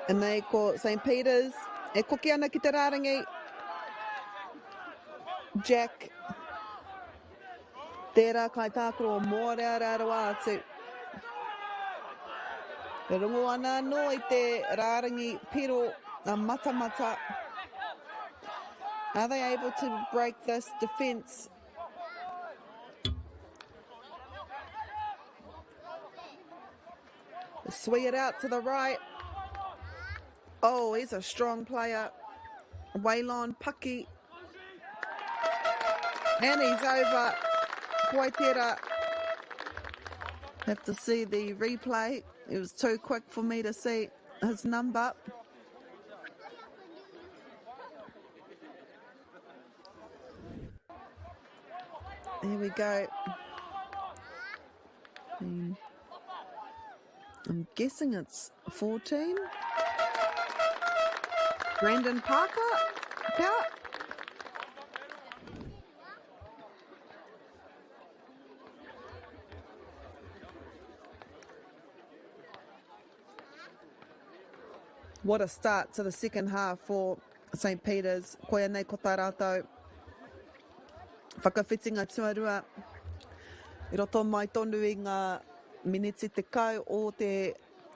And they call St. Peter's. E koki ana ki te rārangi. Jack. Tērā kai tākoro mōrea rārawa atu. E rungo ana no i te rārangi piro a Matamata. Are they able to break this defence? Swing it out to the right. Oh, he's a strong player. Waylon Paki. And he's over. Koitera. Have to see the replay. It was too quick for me to see his number. Here we go. I'm guessing it's 14. Brandon Parker? Power? What a start to the second half for St. Peter's. Koia nei ko tā rātou. Whakawhitinga tuarua. I roto mai tonu i ngā miniti te kau o te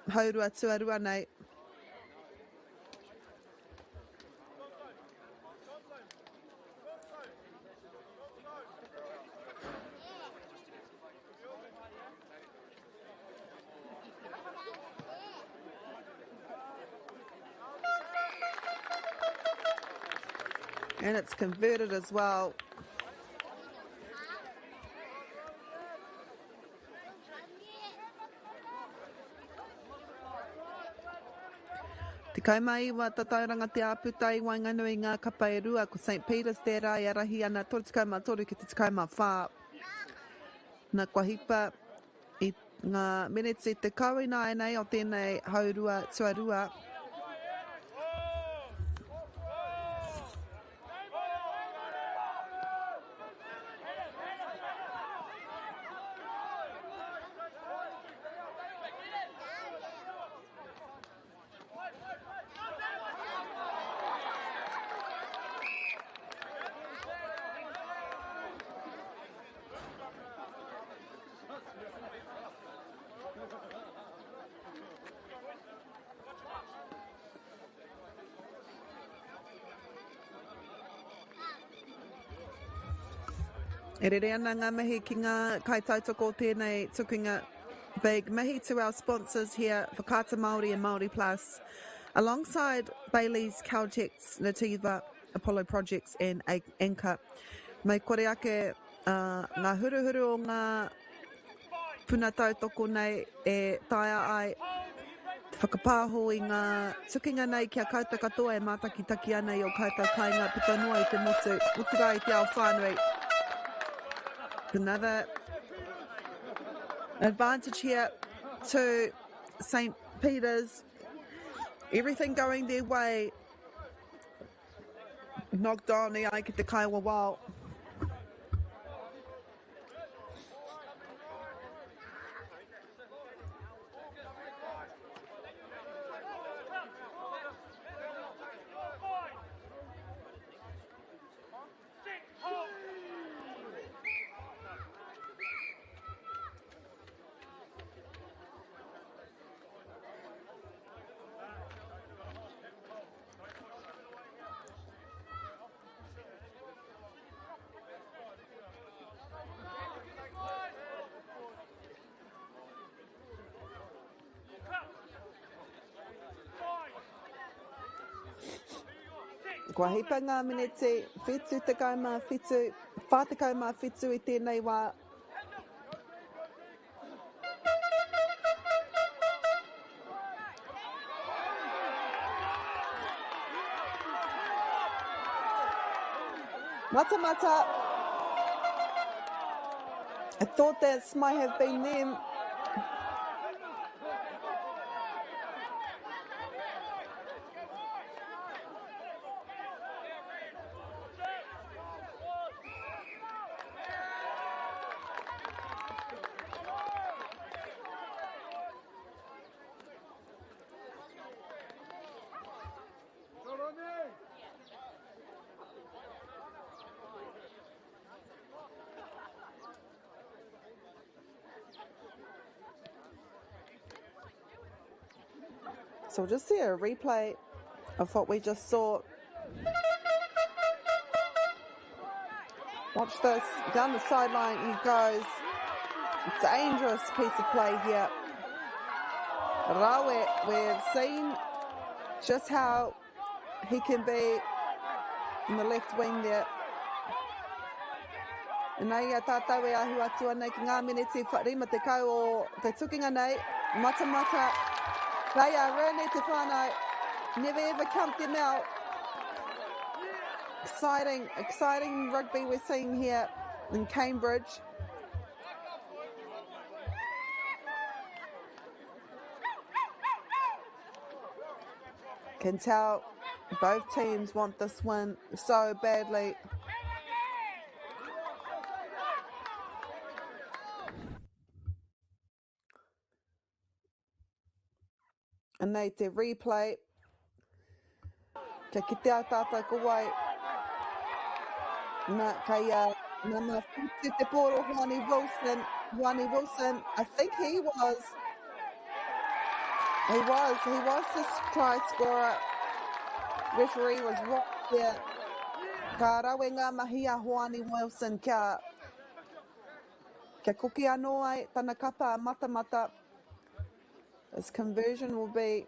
haurua tuarua nei. And it's converted as well. Te kaimaiwa tatauranga te āputa I Whanganui ngā kapairua ko St. Peter's tērā I arahi ana 33 ki te 34. Nā kua hipa I ngā miniti te kauina nei o tēnei haurua tuarua. E rere ana ngā mihi ki ngā kaitautoko tēnei tukunga. Big mihi to our sponsors here for Kata Māori and MāORI Plus, alongside Bailey's, Caltex, Nativa, Apollo Projects and Anchor. Mai kore ake ngā huruhuru o ngā puna tautoko nei e taia ai te whakapāho I ngā tukinga nei kia kauta katoa e mātakitaki ana I o kaitau kainga putanua I te motu. Utura I te ao whānui. Another advantage here to St. Peter's. Everything going their way. Knocked on I ai ki te kaiwa wao. Kua hipa ngā minete, whetu te kaumā whetu, whāte kaumā whetu I tēnei wā. Matamata I thought that might have been them. So we'll just see a replay of what we just saw. Watch this. Down the sideline he goes. Dangerous piece of play here. Rawe, we've seen just how he can be in the left wing there. Nei a tātou e ahu atu anei ki ngā mene te wharima te kau o te tukinga nei. Matamata. They are really te whānau. Never ever count them out. Exciting rugby we're seeing here in Cambridge. Can tell both teams want this win so badly. And nei te replay. Kia ki te au tātou ko wai. Nā kai nā mā whiti te poro Whanganui Wilson. I think he was the try scorer. Referee was right there. Ka rawe ngā mahi a Whanganui Wilson kia koki anō ai tana kapa a Matamata. This conversion will be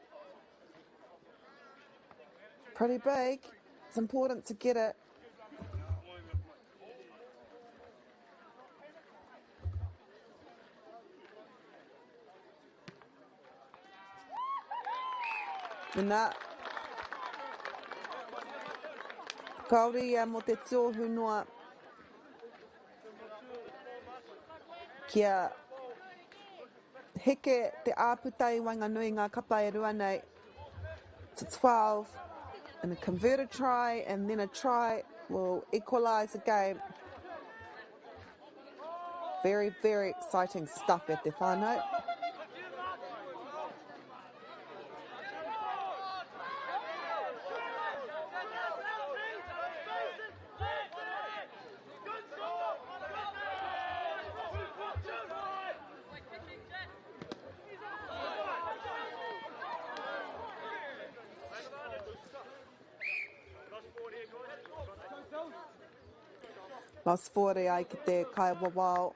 pretty big. It's important to get it. And that kauri mo te tōhu noa kia heke te āputai Whanganui ngā kapa e rua nei to 12, and a converted try and then a try will equalise the game. Very, very exciting stuff at te whānau. Lost 40 ai ki te kai wawao.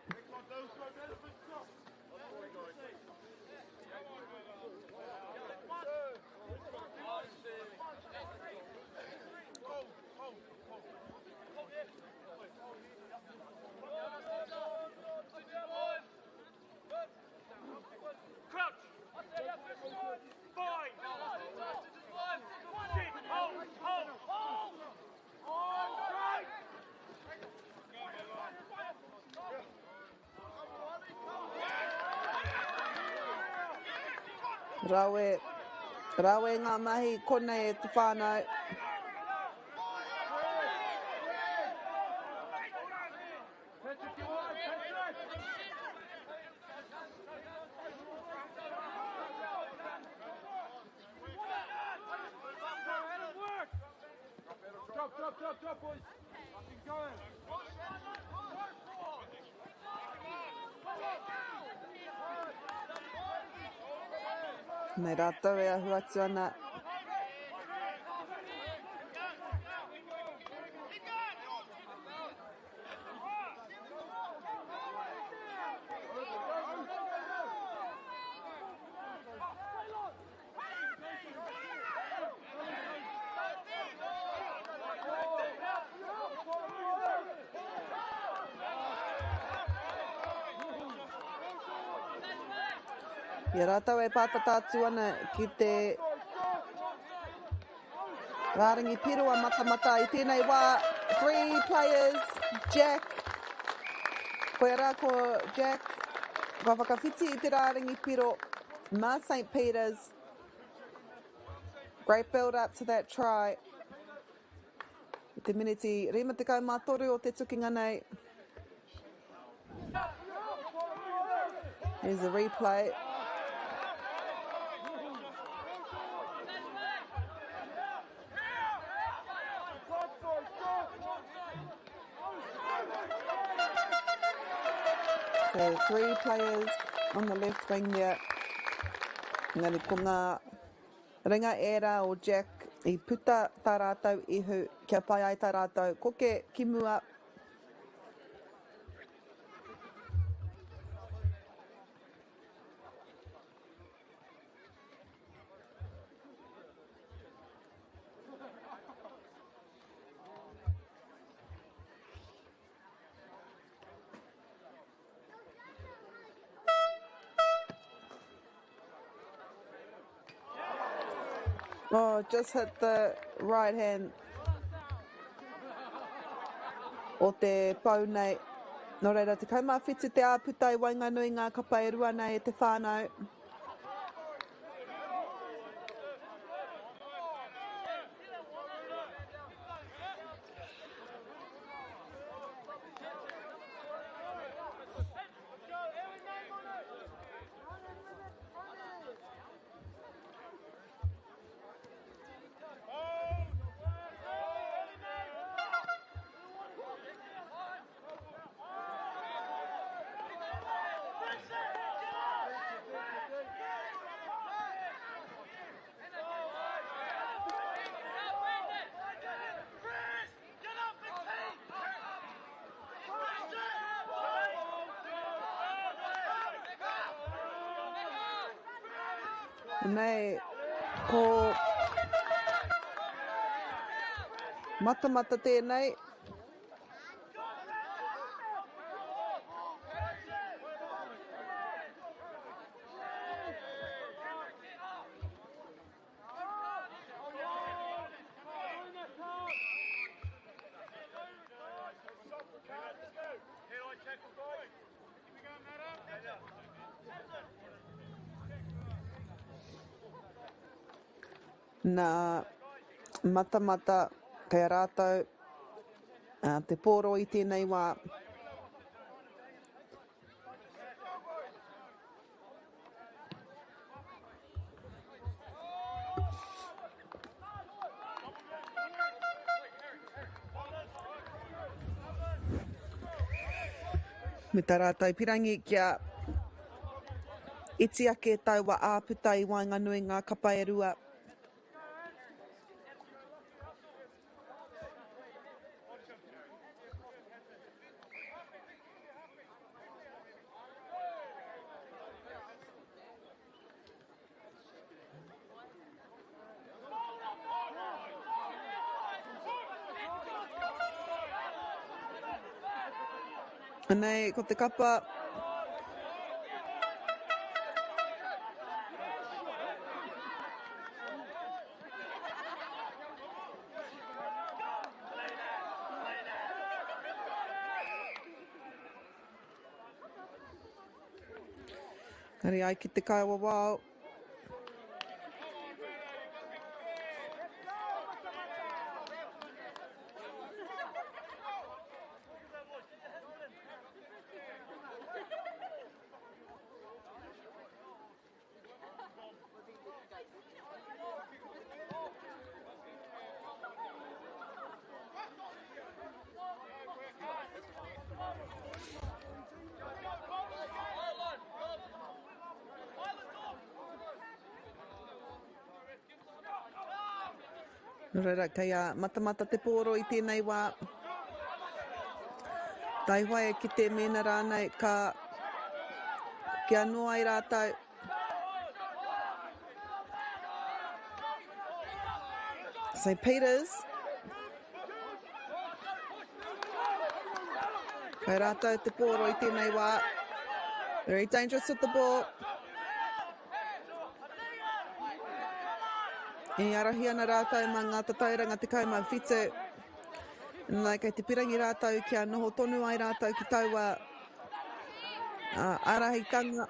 Rawe ngā mahi konei e te whānau. Drop, boys. Keep going. Nei rātou e ahu atu ana. Ia rātou e pātata atu ana ki te rārangi piro a Matamata I tēnei wā. 3 players, Jack, Koe rā ko Jack, ka whakawhiti I te rārangi piro, mā St. Peter's. Great build up to that try. I te miniti rima te kaumātoru o te tukinga nei. Here's a replay. So 3 players on the left wing there. Ngani ko ngā ringa era o Jack I puta tā rātou ihu kia pai ai tā rātou. Ko ke ki mua. Oh, just hit the right hand o te pau nei. Nō reira, te kaumawhiti te āputa I Whanganui ngā kapa e rua nei e te whānau. Nei, ko Matamata tēnei. Nā Matamata kei rātou te pōro I tēnei wā. Me tā rātou pirangi kia iti ake tau wa āputa I Whanganui ngā kapa e rua. Nei, ko te kapa. Kari ai ki te kaua wao. Rera, kei a Matamata te pōro I tēnei wā. Tai wai ki te mena rānei ka kia noa I rātou. St. Peter's. Kei rātou te pōro I tēnei wā. Very dangerous with the ball. I arahi ana rātou mā ngā tatauranga te kaumawhitu. Nai kei te pirangi rātou kia noho tonu ai rātou ki taua Arahikanga.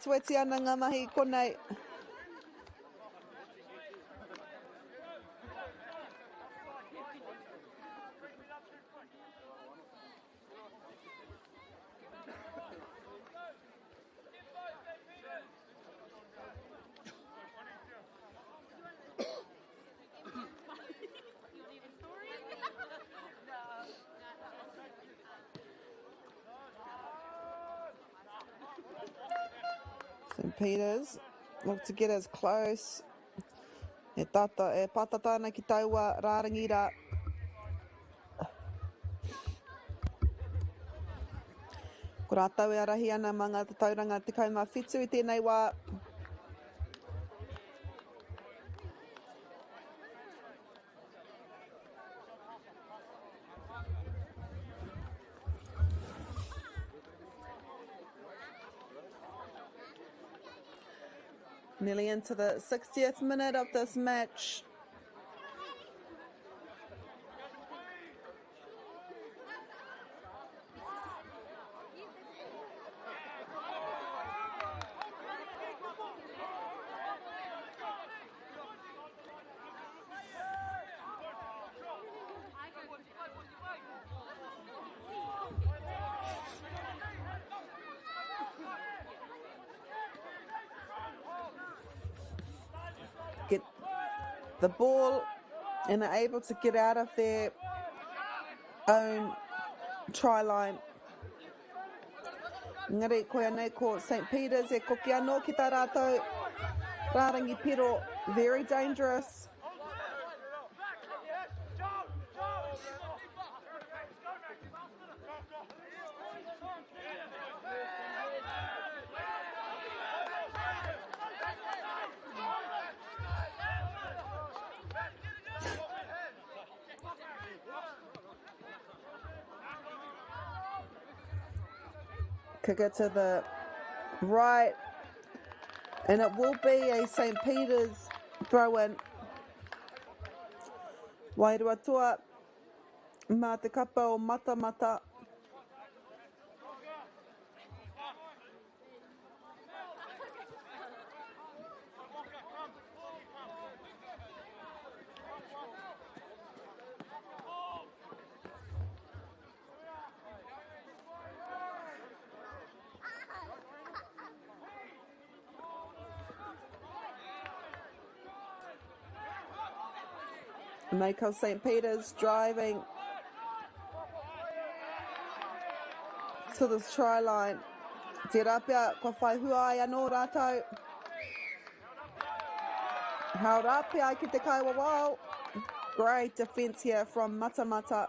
Weti ana ngā mahi konei. St. Peter's look to get as close. E patatana ki taua rārangira. Ko rātau e arahi ana manga te tauranga te kaumā whitu I tēnei wā. Nearly into the 60th minute of this match. Get the ball and are able to get out of their own try line. Ngari koe anei ko St. Peter's e koki anō ki tā rātou rārangi pero, very dangerous. Kick it to the right, and it will be a St. Peter's throw-in. Wairua toa mā te kapa o Matamata. Mako St. Peter's driving to this try line. Te rapia, kua whai hua ai anō rātou. Hau rapia ai ki te kaiwa wau. Great defence here from Matamata.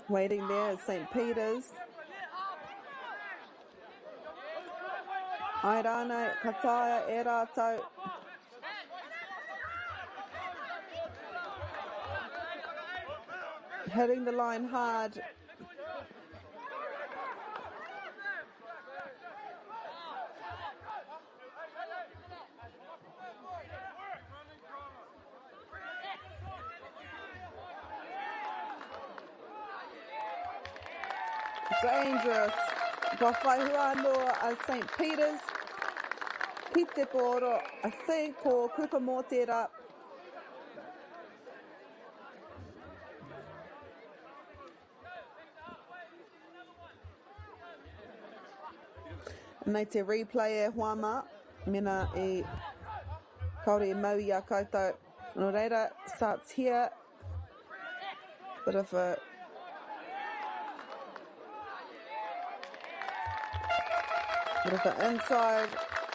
Waiting there at St. Peter's. Ai rānei, kataia e rātou. Hitting the line hard. Dangerous. Kua whaihua noa a St. Peter's. Ki te pōro, I think, ko kuka mō tērā. Nei te replay e huama, mena I kaore I mau I a koutou. No reira, starts here bit of a inside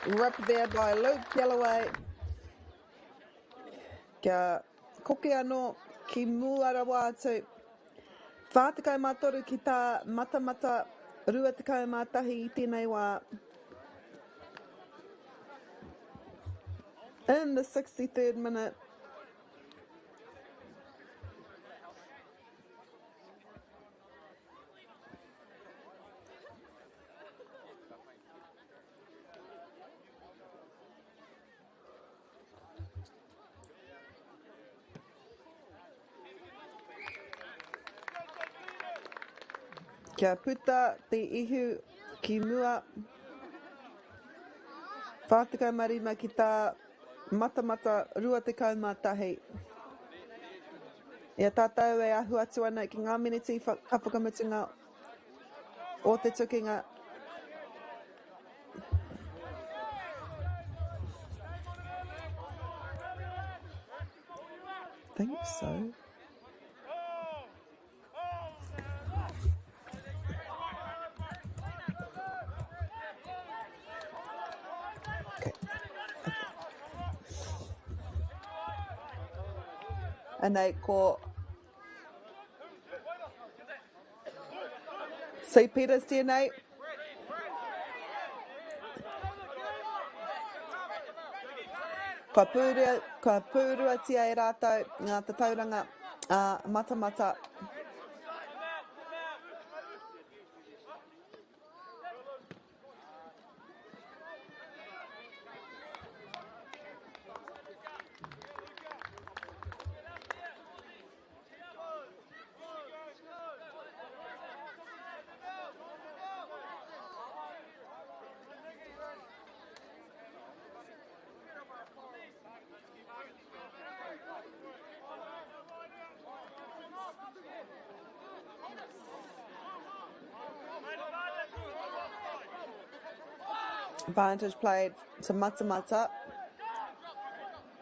rip there by Luke Galloway. Kia koke anō ki muarawa atu. Whātekau mātoru ki tā matamata rua tekau mātahi I tēnei wā. In the 63rd minute. Kia puta te ihu ki mua. Whātekau marima ki tā matamata rua tekau mātahi. Ia tātou e ahu atu ana ki ngā miniti whakamatunga o te tukinga. I think so. And they ko St. Peter's CNI. Ka pūrua tia e rātou ngā tatauranga matamata. Advantage played to Matamata.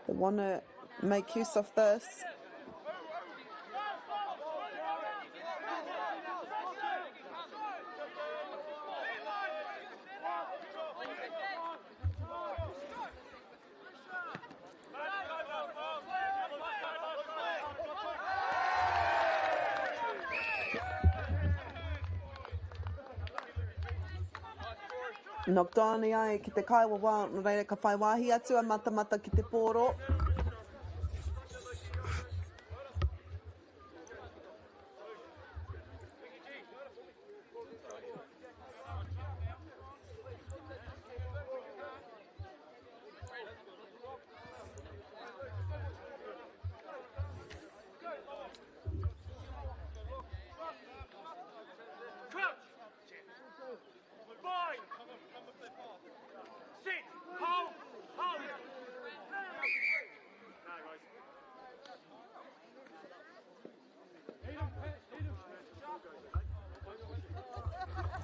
They want to make use of this. Knocked on ai ki te kaiwa wā, no reira ka whai wāhi atu a matamata ki te pōro.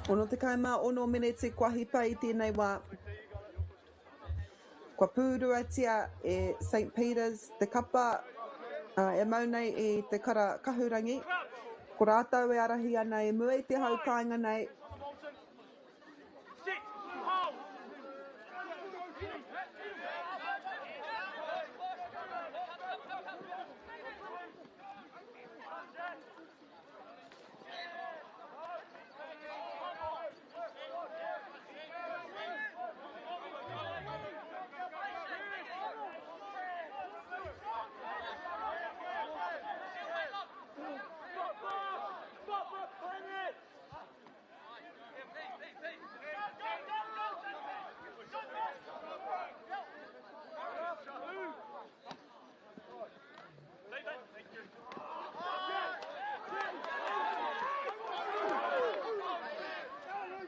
Ono te kaimā ono miniti kua hipa I tēnei wā. Kua pūruatia e St. Peter's, te kapa e maunei I te kara kahurangi. Ko rātou e arahi ana e mua I te hau kāinga nei.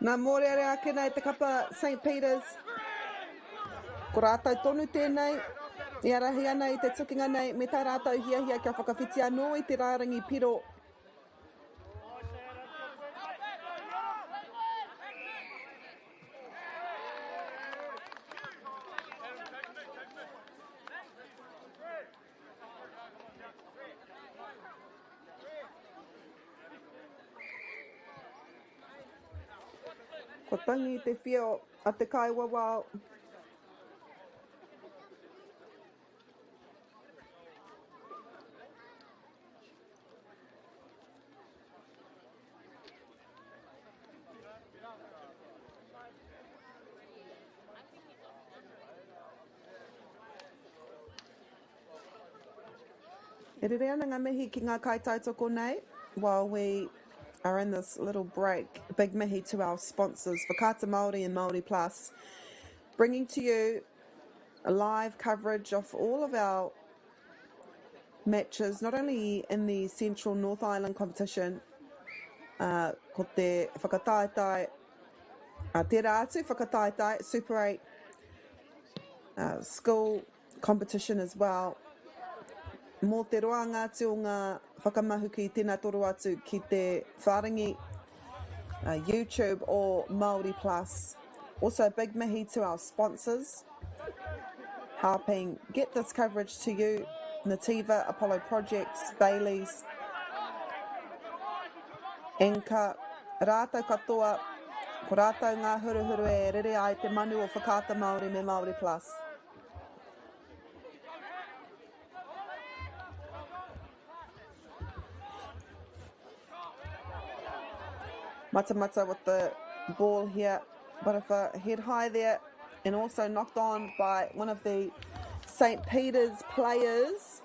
Nā mōreare ake nei te kapa St. Peter's. Ko rātou tonu tēnei. I arahi ana I te tukinga nei me tā rātou hiahia kia whakawhiti anō I te rārangi piro. tangi te whio a te kaiwawao. E re rea ngā mihi ki ngā kaitautoko nei, while we are in this little break. Big mihi to our sponsors, Whakaata Māori and MāORI Plus, bringing to you a live coverage of all of our matches, not only in the Central North Island competition, ko te whakataetai, te rātu whakataetai, Super 8 school competition as well. Mō te roa ngāti o ngā whakamahu ki tēnā toru atu ki te whārangi YouTube or MāORI Plus. Also, a big mihi to our sponsors, helping get this coverage to you. Nativa, Apollo Projects, Bailey's, Enka, rātou katoa, ko rātou ngā huruhuru e rere ai te manu o Whakaata Māori me MāORI Plus. Matamata with the ball here, but if a head high there, and also knocked on by one of the St. Peter's players.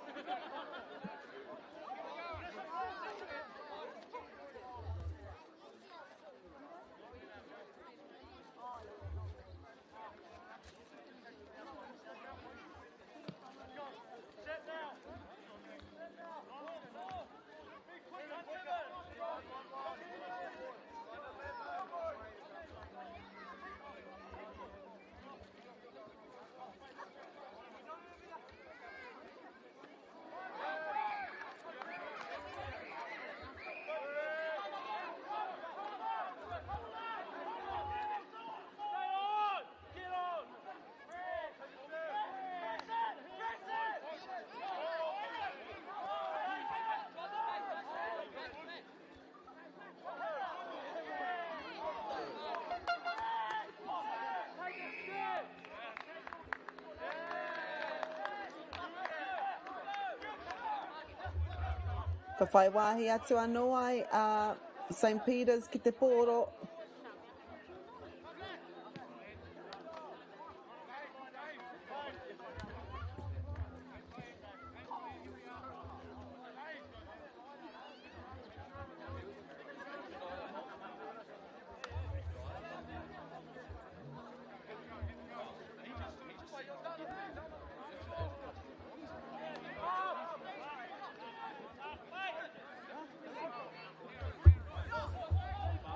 Ka whai wāhi atu anō ai St. Peter's ki te pōro.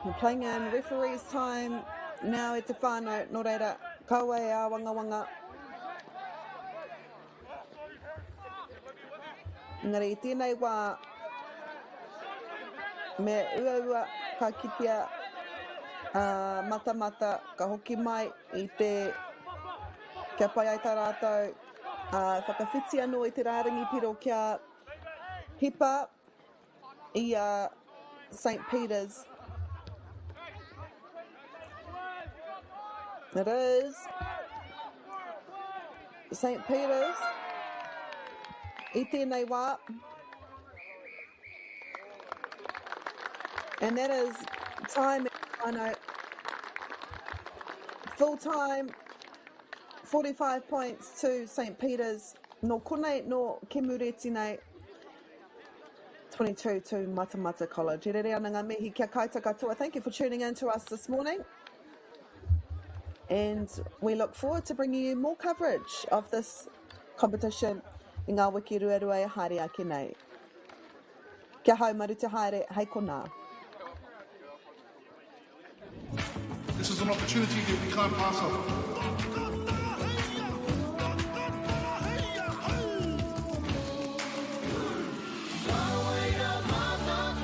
We're playing in referee's time now e te whānau, nō reira, kaua e a wanga. Engari, tēnei wā, me ua ka kitea matamata, ka hoki mai I te, kia pai ai tā rātou, whakawhiti anō I te rārangi piro kia hipa I St. Peter's. It is St. Peter's I tēnei wā, and that is time, I know, full time, 45 points to St. Peter's, no konei no Kemureti nei, 22 to Matamata College. E rere ana ngā mihi kia kaita katoa. Thank you for tuning in to us this morning. And we look forward to bringing you more coverage of this competition I ngā wiki ruerua e haere ake nei. Kia haumaru te haere, hei kona. This is an opportunity that we can't pass up.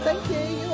Thank you.